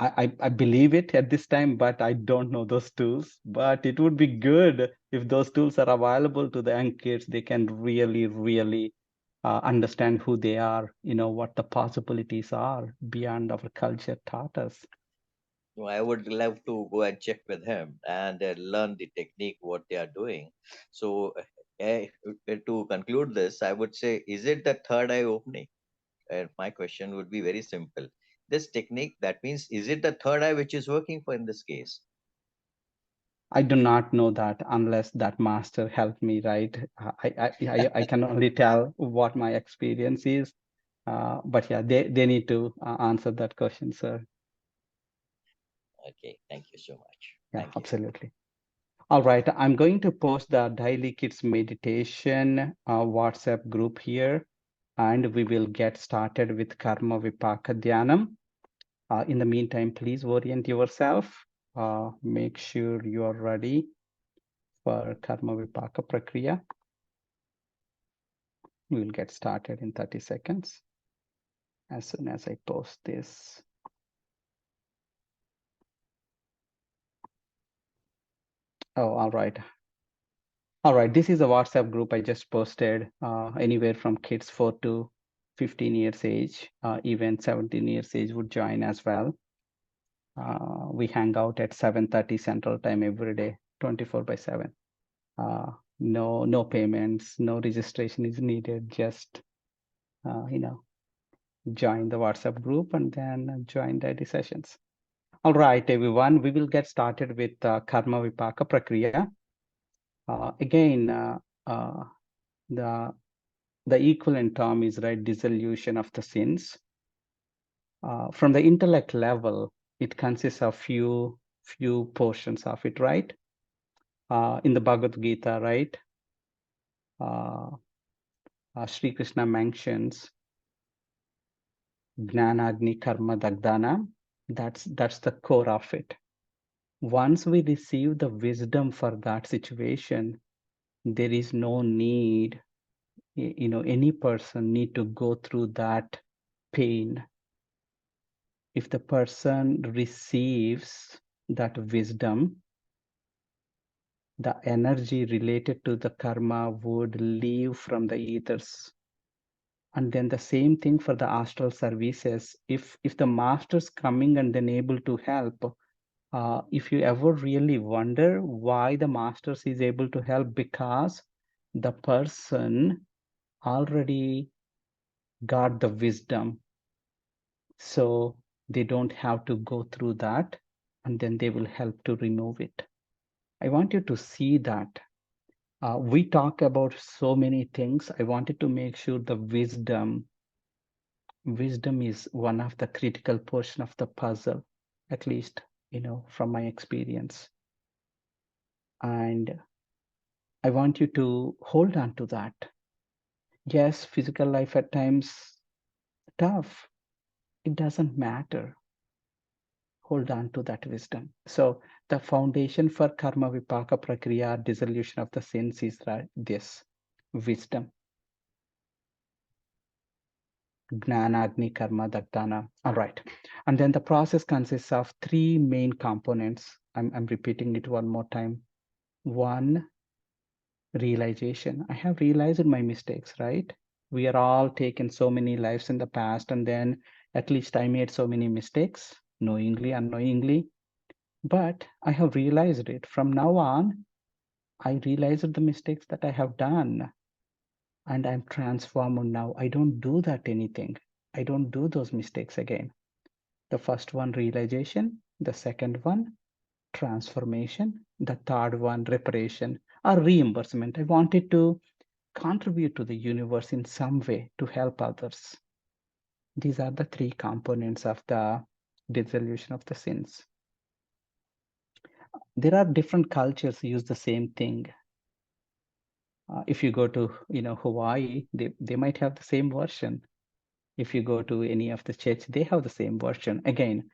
I believe it at this time, but I don't know those tools. But it would be good if those tools are available to the young kids. They can really understand who they are, what the possibilities are beyond our culture taught us. So I would love to go and check with him and learn the technique, what they are doing. So to conclude this, I would say, is it the third eye opening? My question would be very simple. This technique, that means, is it the third eye which is working for in this case? I do not know that unless that master helped me, right? I can only tell what my experience is. But yeah, they need to answer that question, sir. Okay, thank you so much. Yeah, Thank you. absolutely. All right, I'm going to post the Daily Kids Meditation WhatsApp group here, and we will get started with Karmavipaka Dhyanam. In the meantime, please orient yourself. Make sure you are ready for Karmavipaka Prakriya. We will get started in 30 seconds as soon as I post this. Oh, all right. All right, this is a WhatsApp group I just posted, anywhere from kids 4 to 15 years age, even 17 years age would join as well. We hang out at 7:30 Central Time every day, 24/7. No payments, no registration is needed. Just, join the WhatsApp group and then join daily sessions. All right, everyone, we will get started with Karmavipaka Prakriya. Again, the equivalent term is, right, dissolution of the sins. From the intellect level, it consists of few portions of it, right? In the Bhagavad Gita, right? Sri Krishna mentions Gnanagni Karma Dagdana. That's the core of it. Once we receive the wisdom for that situation, there is no need, any person need to go through that pain. If the person receives that wisdom, the energy related to the karma would leave from the ethers. And then the same thing for the astral services. If the master's coming and then able to help, if you ever really wonder why the masters is able to help, because the person already got the wisdom, so they don't have to go through that, and then they will help to remove it. I want you to see that. We talk about so many things. I wanted to make sure the wisdom is one of the critical portion of the puzzle, at least, from my experience. And I want you to hold on to that. Yes, physical life at times tough. It doesn't matter. Hold on to that wisdom. So the foundation for karma vipaka prakriya, dissolution of the sins, is this wisdom. Gnana, Agni, Karma, Dagdana. All right. And then the process consists of 3 main components. I'm repeating it one more time. 1, realization. I have realized my mistakes, right? We are all taken so many lives in the past, and then at least I made so many mistakes, knowingly, unknowingly. But I have realized it. From now on, I realized the mistakes that I have done, and I'm transformed now. I don't do that anything. I don't do those mistakes again. The first one, realization. The second one, transformation. The third one, reparation or reimbursement. I wanted to contribute to the universe in some way to help others. These are the 3 components of the dissolution of the sins. There are different cultures use the same thing. If you go to Hawaii, they might have the same version. If you go to any of the church, they have the same version. Again,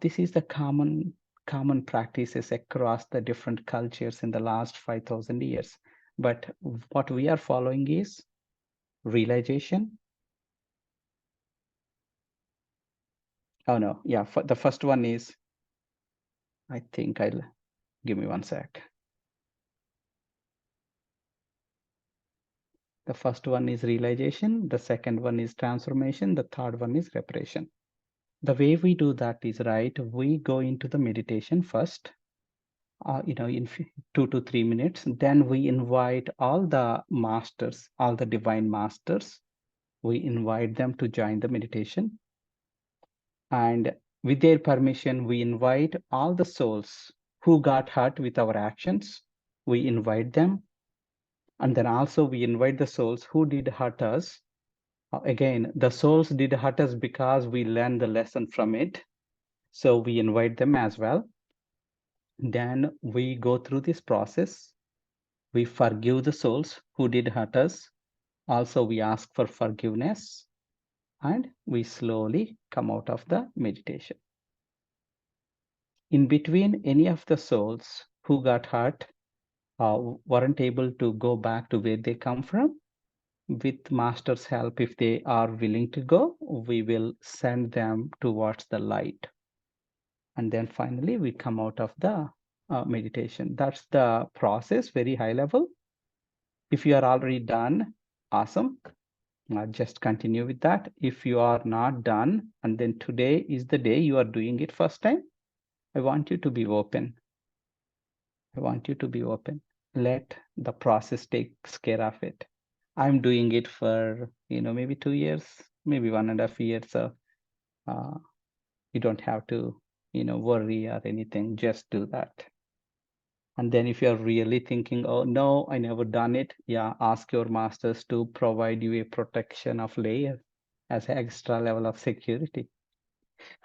this is the common practices across the different cultures in the last 5,000 years. But what we are following is realization. Oh no, yeah, the first one is, I think give me one sec. The first one is realization, the second one is transformation, the third one is reparation. The way we do that is, right, we go into the meditation first, in 2 to 3 minutes. Then we invite all the masters, all the divine masters. We invite them to join the meditation. And with their permission, we invite all the souls who got hurt with our actions. We invite them. And then also we invite the souls who did hurt us. Again, the souls did hurt us because we learned the lesson from it. So we invite them as well. Then we go through this process. We forgive the souls who did hurt us. Also, we ask for forgiveness. And we slowly come out of the meditation. In between, any of the souls who got hurt weren't able to go back to where they come from. With master's help, if they are willing to go, we will send them towards the light. And then finally, we come out of the meditation. That's the process, very high level. If you are already done, awesome. Just continue with that. If you are not done, and then today is the day you are doing it first time, I want you to be open. I want you to be open. Let the process take care of it. I'm doing it for, maybe 2 years, maybe 1.5 years. So you don't have to, worry or anything. Just do that. And then if you're really thinking, oh, no, I never done it. Yeah, ask your masters to provide you a protection of layer as an extra level of security.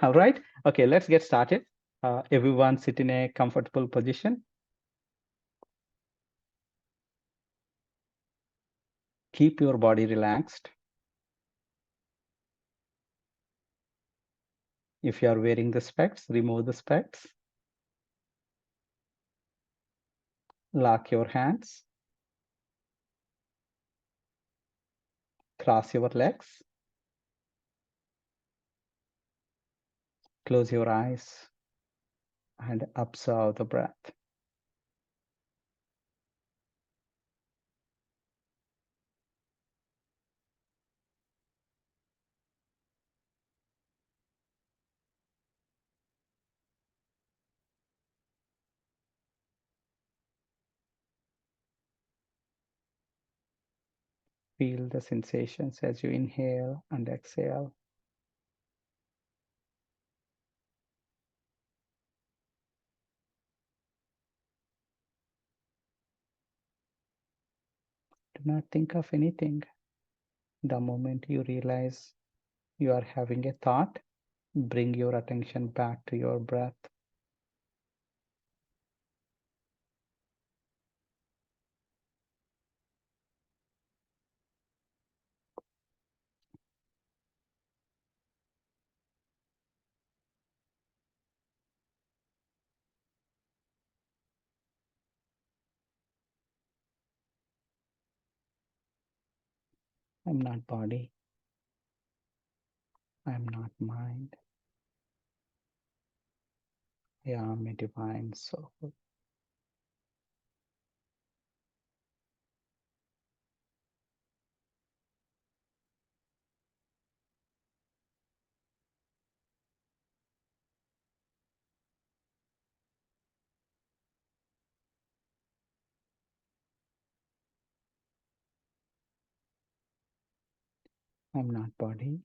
All right. Okay, let's get started. Everyone sit in a comfortable position. Keep your body relaxed. If you are wearing the specs, remove the specs. Lock your hands. Cross your legs. Close your eyes and observe the breath. Feel the sensations as you inhale and exhale. Do not think of anything. The moment you realize you are having a thought, bring your attention back to your breath. I'm not body. I'm not mind. I am a divine soul. I'm not body.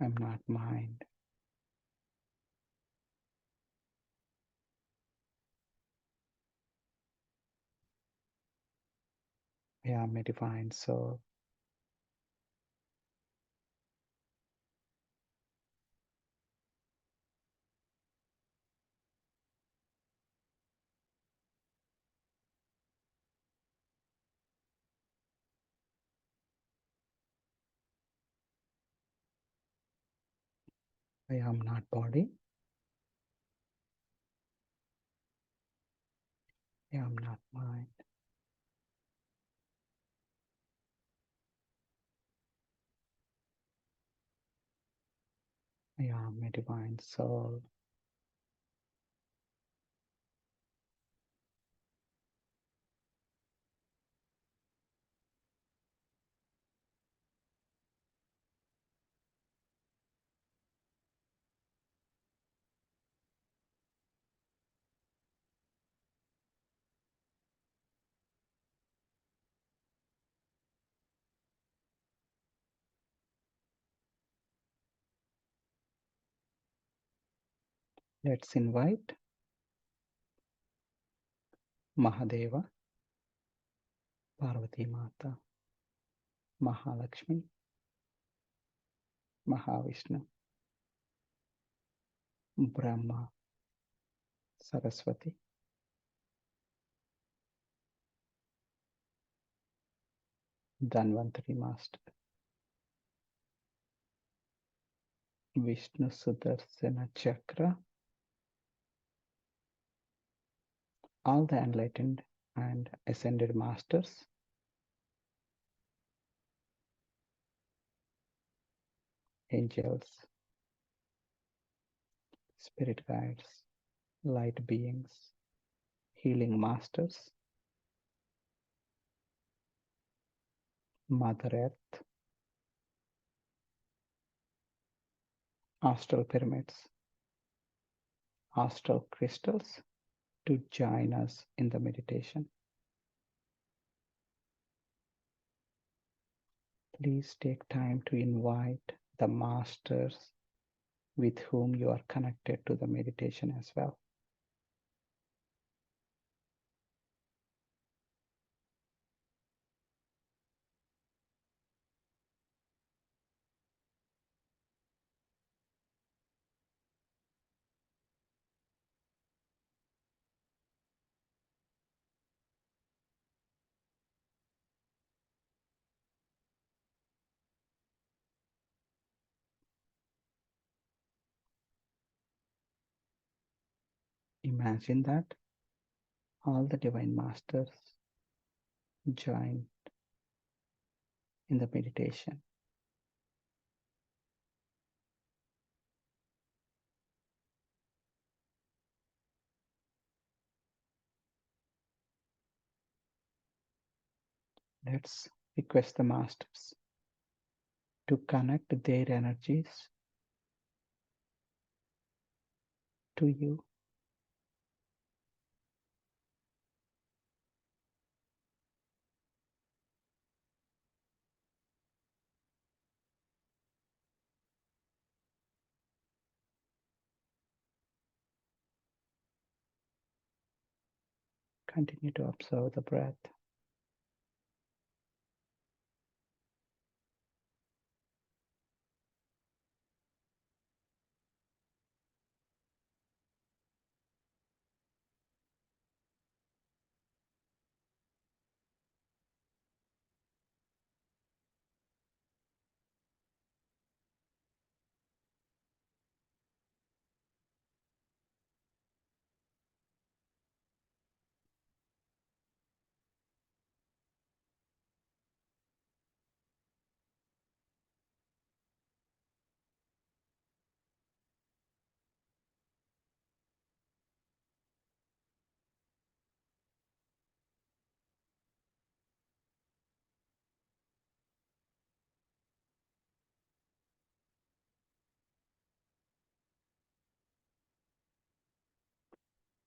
I'm not mind. I am a divine soul. I am not body. I am not mind. I am a divine soul. Let's invite Mahadeva, Parvati Mata, Mahalakshmi, Mahavishnu, Brahma, Saraswati, Dhanvantari Master, Vishnu Sudarsana Chakra, all the enlightened and ascended masters, angels, spirit guides, light beings, healing masters, Mother Earth, astral pyramids, astral crystals to join us in the meditation. Please take time to invite the masters with whom you are connected to the meditation as well. Imagine that all the divine masters join in the meditation. Let's request the masters to connect their energies to you. Continue to observe the breath.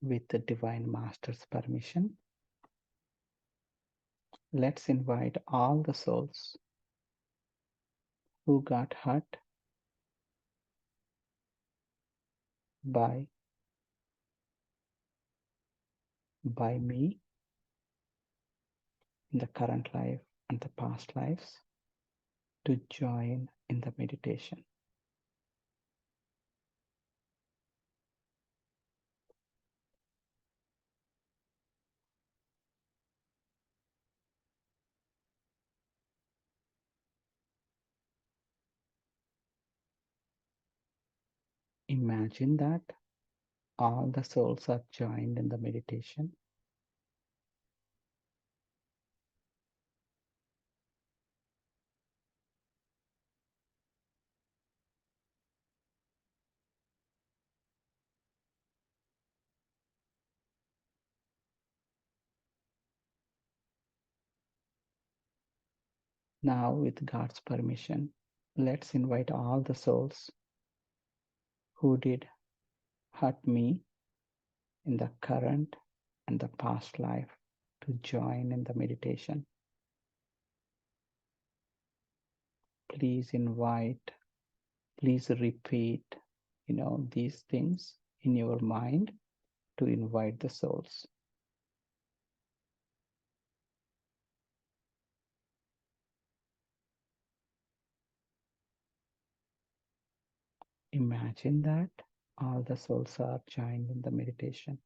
With the Divine Master's permission, let's invite all the souls who got hurt by me in the current life and the past lives to join in the meditation. Imagine that all the souls are joined in the meditation. Now, with God's permission, let's invite all the souls who did hurt me in the current and the past life to join in the meditation. Please invite, please repeat, these things in your mind to invite the souls. Imagine that all the souls are joined in the meditation.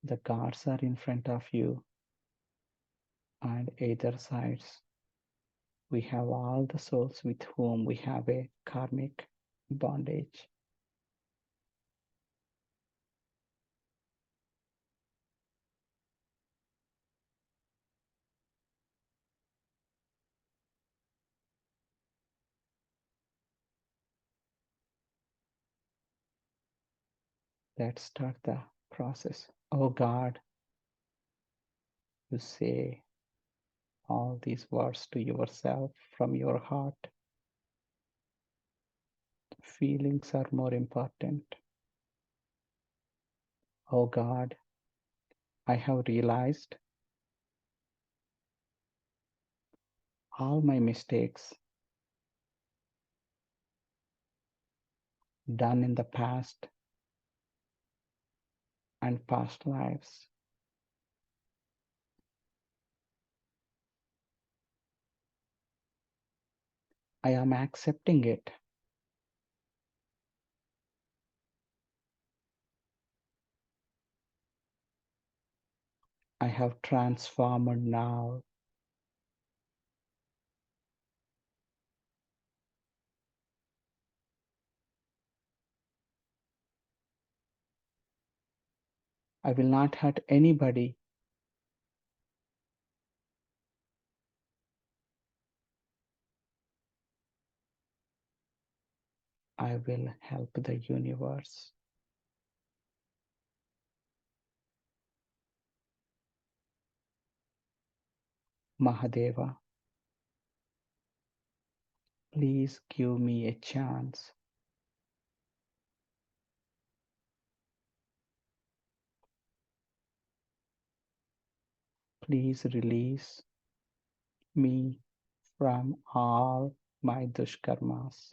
The gods are in front of you, and either sides, we have all the souls with whom we have a karmic bondage. Let's start the process. Oh God, you say all these words to yourself from your heart. Feelings are more important. Oh God, I have realized all my mistakes done in the past and past lives. I am accepting it. I have transformed now. I will not hurt anybody. I will help the universe. Mahadeva, please give me a chance. Please release me from all my dushkarmas.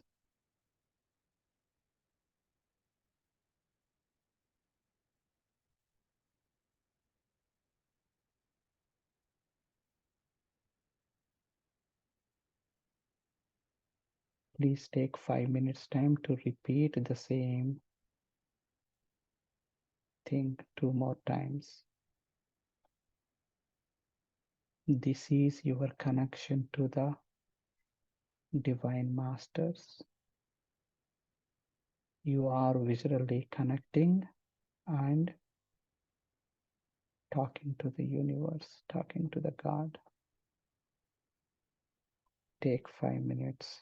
Please take 5 minutes time to repeat the same thing 2 more times. This is your connection to the Divine Masters. You are visually connecting and talking to the universe, talking to the God. Take 5 minutes.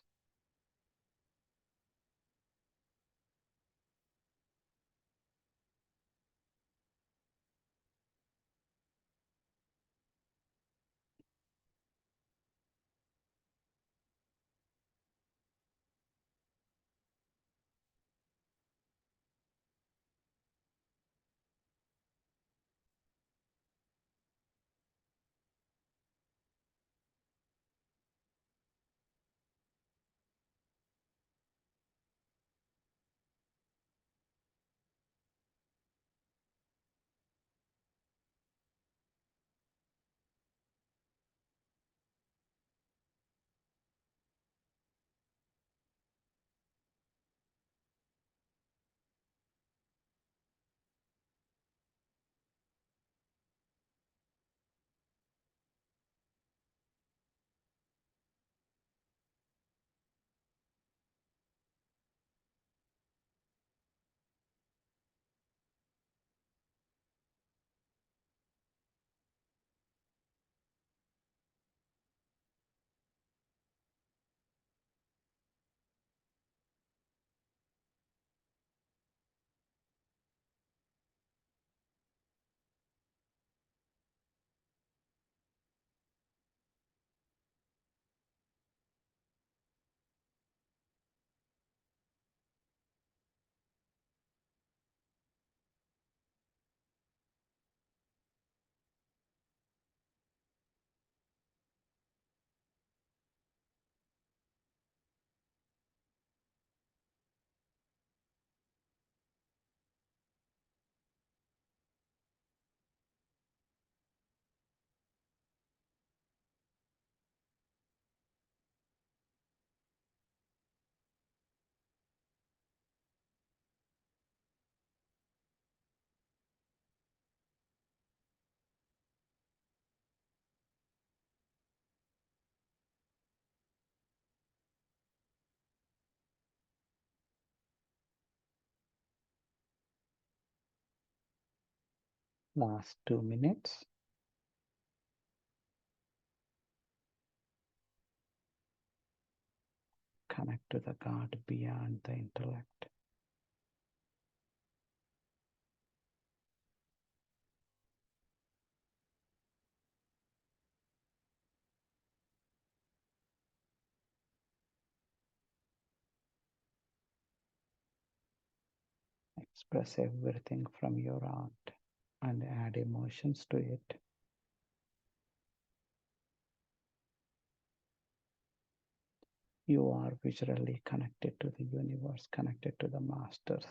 Last 2 minutes. Connect to the God beyond the intellect. Express everything from your heart and add emotions to it. You are visually connected to the universe, connected to the masters.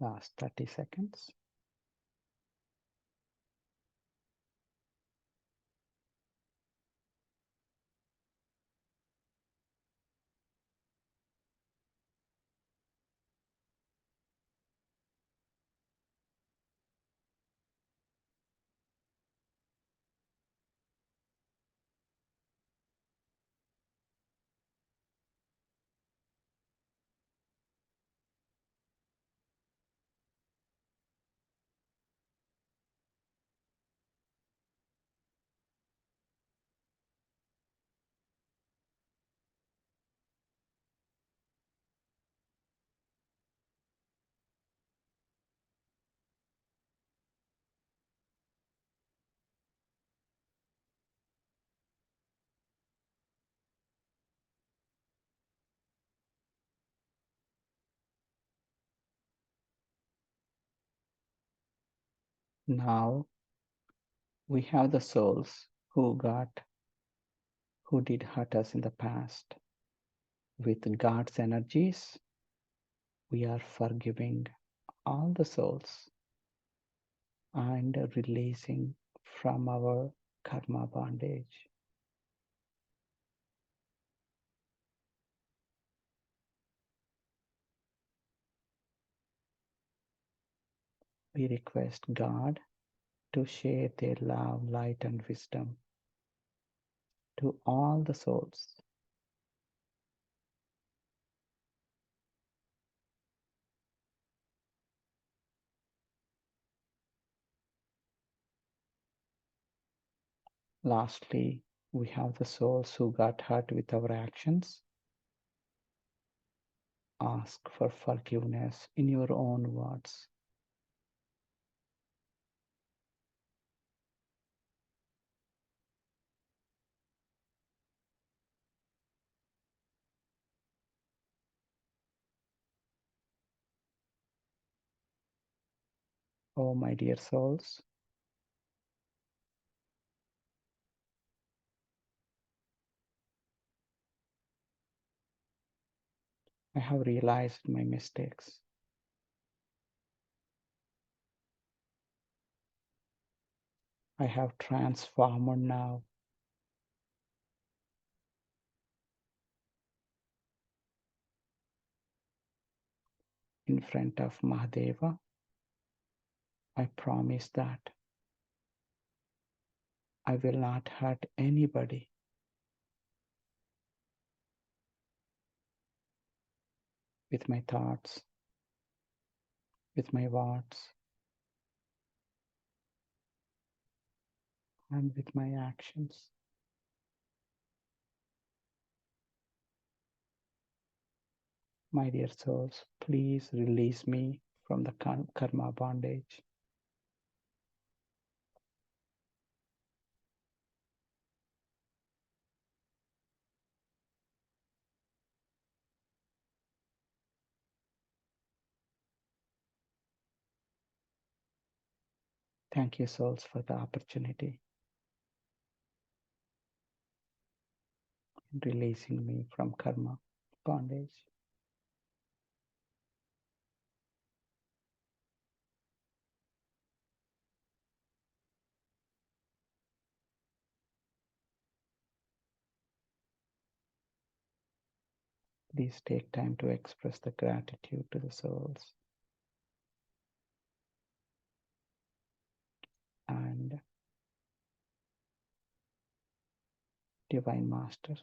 Last 30 seconds. Now we have the souls who did hurt us in the past. With God's energies, we are forgiving all the souls and releasing from our karma bondage. We request God to share their love, light, and wisdom to all the souls. Lastly, we have the souls who got hurt with our actions. Ask for forgiveness in your own words. Oh, my dear souls, I have realized my mistakes. I have transformed now. In front of Mahadeva, I promise that I will not hurt anybody. with my thoughts, with my words, and with my actions. My dear souls, please release me from the karma bondage. Thank you, souls, for the opportunity in releasing me from karma bondage. Please take time to express the gratitude to the souls and divine masters.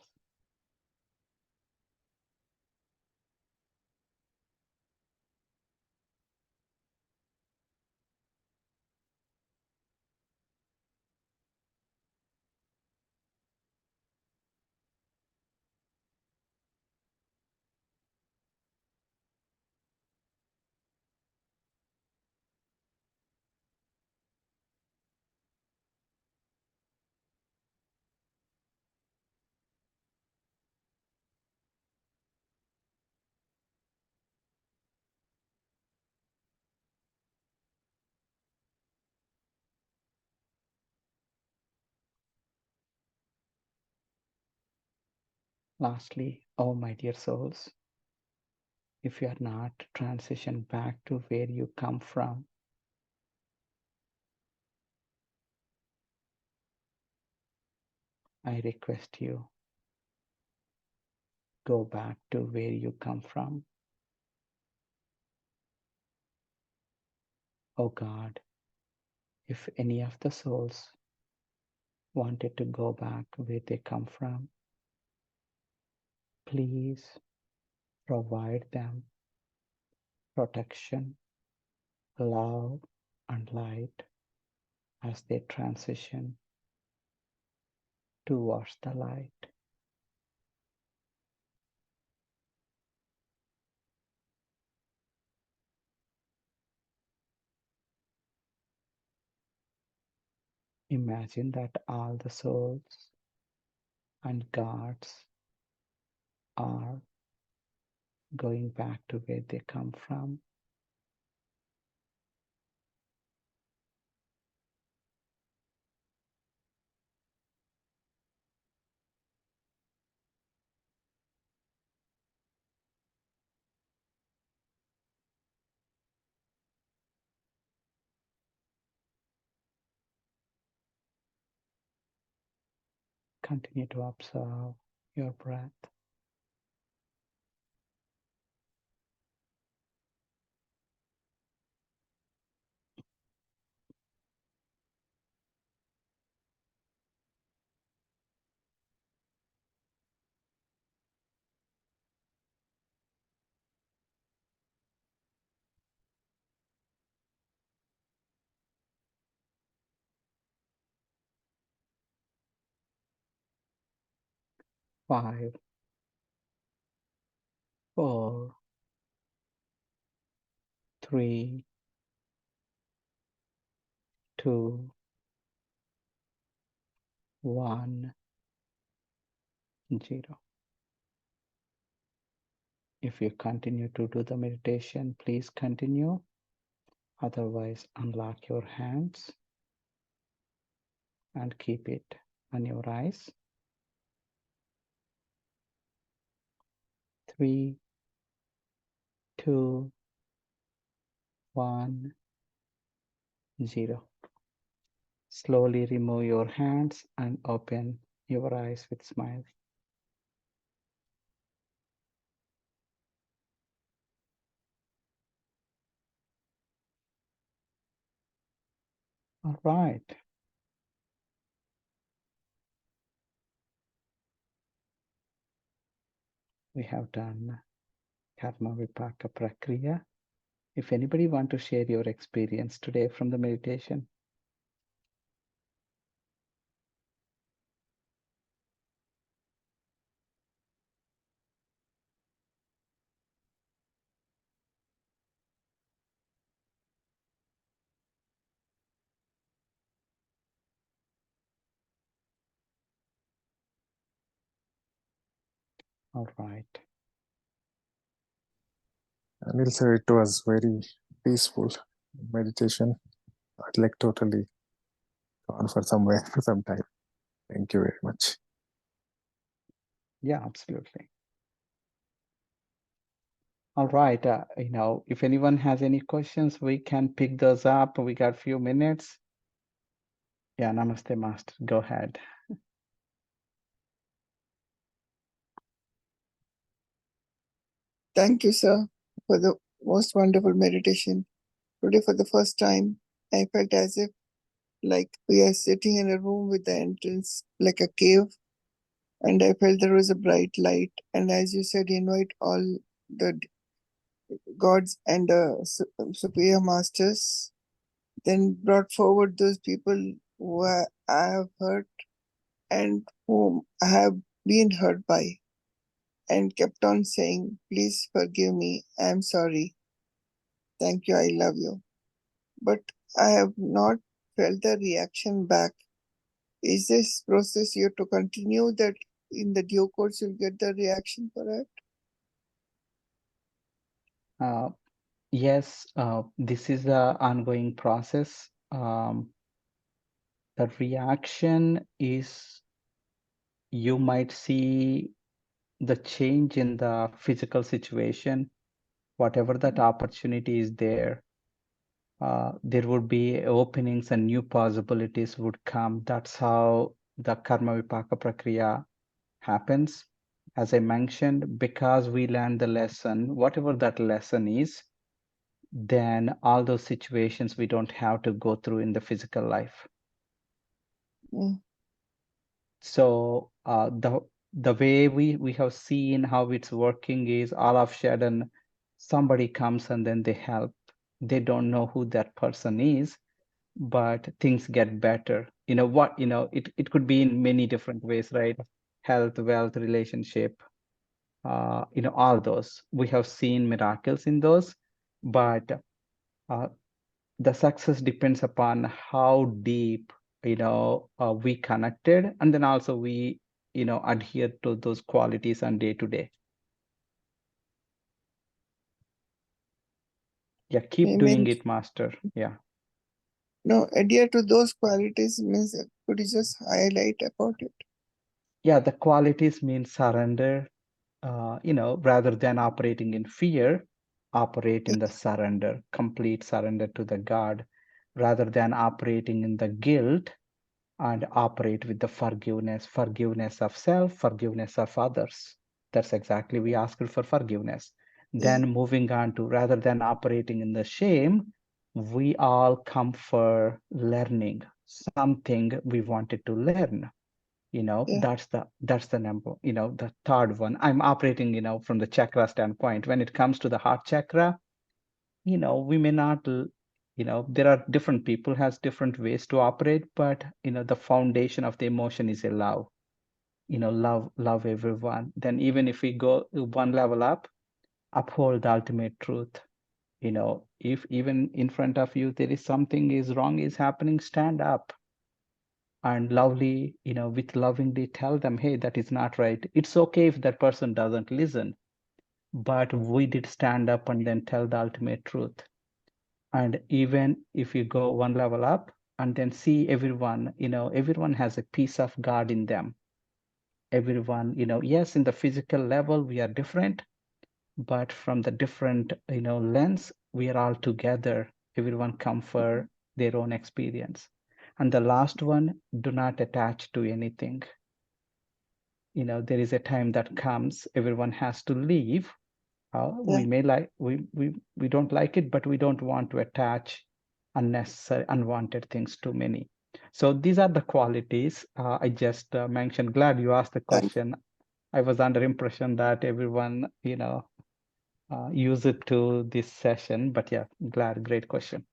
Lastly, oh my dear souls, if you are not transitioned back to where you come from, I request you, go back to where you come from. Oh God, if any of the souls wanted to go back where they come from, please provide them protection, love, and light as they transition towards the light. Imagine that all the souls and gods are going back to where they come from. Continue to observe your breath. Five, 4, 3, 2, 1, 0. If you continue to do the meditation, please continue. Otherwise, unlock your hands and keep it on your eyes. 3, 2, 1, 0. Slowly remove your hands and open your eyes with smile. All right. We have done Karmavipaka Prakriya. If anybody want to share your experience today from the meditation. All right. Anil sir, it was very peaceful meditation. I'd like totally gone for somewhere for some time. Thank you very much. Yeah, absolutely. All right. If anyone has any questions, we can pick those up. We got a few minutes. Yeah, Namaste, Master. Go ahead. Thank you, sir, for the most wonderful meditation. Today, for the first time, I felt as if like we are sitting in a room with the entrance like a cave, and I felt there was a bright light. And as you said, invite all the gods and superior masters. Then brought forward those people who I have hurt and whom I have been hurt by, and kept on saying, "Please forgive me. I am sorry. Thank you. I love you." But I have not felt the reaction back. Is this process you have to continue, that in the due course you'll get the reaction for it? Yes, this is an ongoing process. The reaction is you might see the change in the physical situation, whatever that opportunity is there. There would be openings and new possibilities would come. That's how the Karmavipaka Prakriya happens. As I mentioned, because we learned the lesson, whatever that lesson is, then all those situations we don't have to go through in the physical life. Mm. So the way we have seen how it's working is all of a sudden somebody comes and then they help. They don't know who that person is, but things get better. It could be in many different ways, right? Health, wealth, relationship, all those. We have seen miracles in those, but the success depends upon how deep we connected, and then also we adhere to those qualities on day to day. Yeah, keep doing it, Master. Yeah. No, adhere to those qualities means, could you just highlight about it? Yeah, the qualities mean surrender, rather than operating in fear, operate in the surrender, complete surrender to the God, rather than operating in the guilt, and operate with the forgiveness of self, forgiveness of others. That's exactly we asked for forgiveness. Then moving on to, rather than operating in the shame, we all come for learning something we wanted to learn. That's the number, the third one. I'm operating, from the chakra standpoint. When it comes to the heart chakra, we may not, there are different people has different ways to operate, but, the foundation of the emotion is a love, love everyone. Then even if we go one level up, uphold the ultimate truth. If even in front of you, there is something is wrong is happening, stand up and lovely, with lovingly tell them, hey, that is not right. It's okay if that person doesn't listen, but we did stand up and then tell the ultimate truth. And even if you go one level up and then see everyone, everyone has a piece of God in them. Everyone, yes, in the physical level, we are different, but from the different, lens, we are all together. Everyone come for their own experience. And the last one, do not attach to anything. There is a time that comes, everyone has to leave. We may like, we don't like it, but we don't want to attach unnecessary, unwanted things to many. So these are the qualities I just mentioned. Glad you asked the question. I was under impression that everyone, use it to this session. But yeah, glad, great question.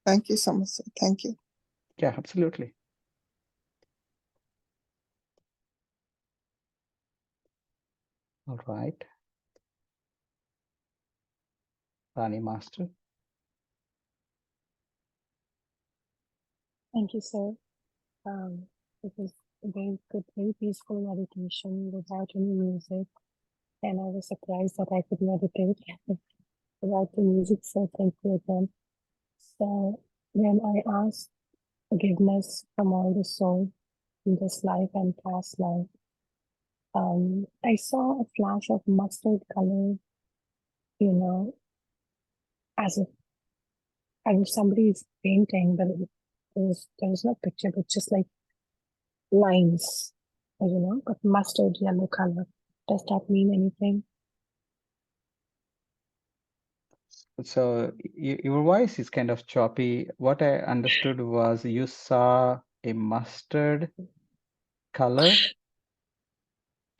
Thank you so much, sir. Thank you. Yeah, absolutely. All right. Rani Master. Thank you, sir. It was a very good, very peaceful meditation without any music. And I was surprised that I could meditate without the music, so thank you again. So when I asked forgiveness from all the soul in this life and past life, I saw a flash of mustard color, you know, as if somebody is painting, but there was no picture, but just like lines, but mustard yellow color. Does that mean anything? So your voice is kind of choppy. What I understood was you saw a mustard color.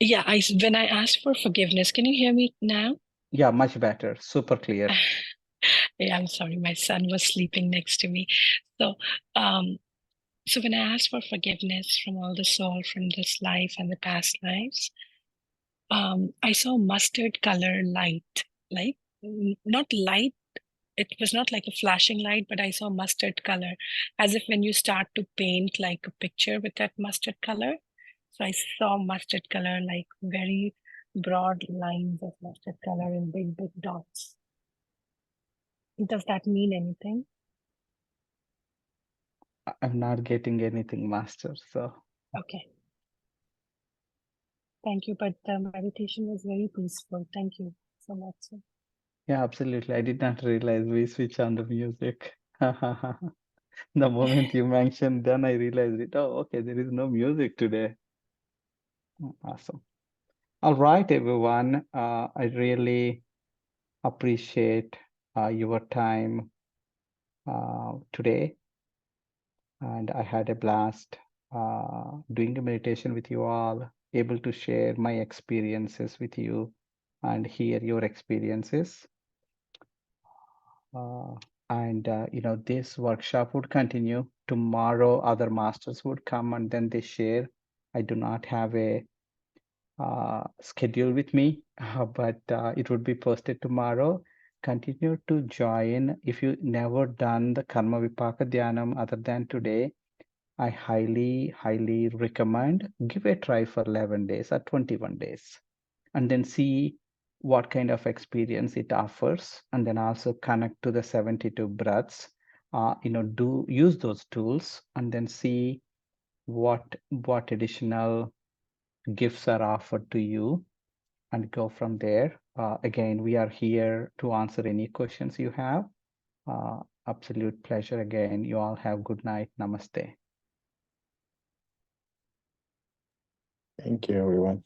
Yeah, when I asked for forgiveness, can you hear me now? Yeah, much better. Super clear. Yeah, I'm sorry, my son was sleeping next to me. So, so when I asked for forgiveness from all the soul from this life and the past lives, I saw mustard color light, like not light. It was not like a flashing light, but I saw mustard color, as if when you start to paint like a picture with that mustard color. So I saw mustard color, like very broad lines of mustard color in big, big dots. Does that mean anything? I'm not getting anything, Master. So Okay. Thank you. But the meditation was very peaceful. Thank you so much, sir. yeah, absolutely. I did not realize we switch on the music. The moment you mentioned, then I realized it. Oh, okay, there is no music today. Awesome. All right, everyone. I really appreciate your time today. And I had a blast doing a meditation with you all, able to share my experiences with you and hear your experiences. This workshop would continue. Tomorrow, other masters would come and then they share. I do not have a schedule with me, but it would be posted tomorrow. Continue to join. If you never done the Karmavipakam Dhyanam other than today, I highly, highly recommend give a try for 11 days or 21 days and then see what kind of experience it offers, and then also connect to the 72 breaths. Use those tools and then see what additional gifts are offered to you and go from there. Again, we are here to answer any questions you have. Absolute pleasure again. You all have good night. Namaste. Thank you, everyone.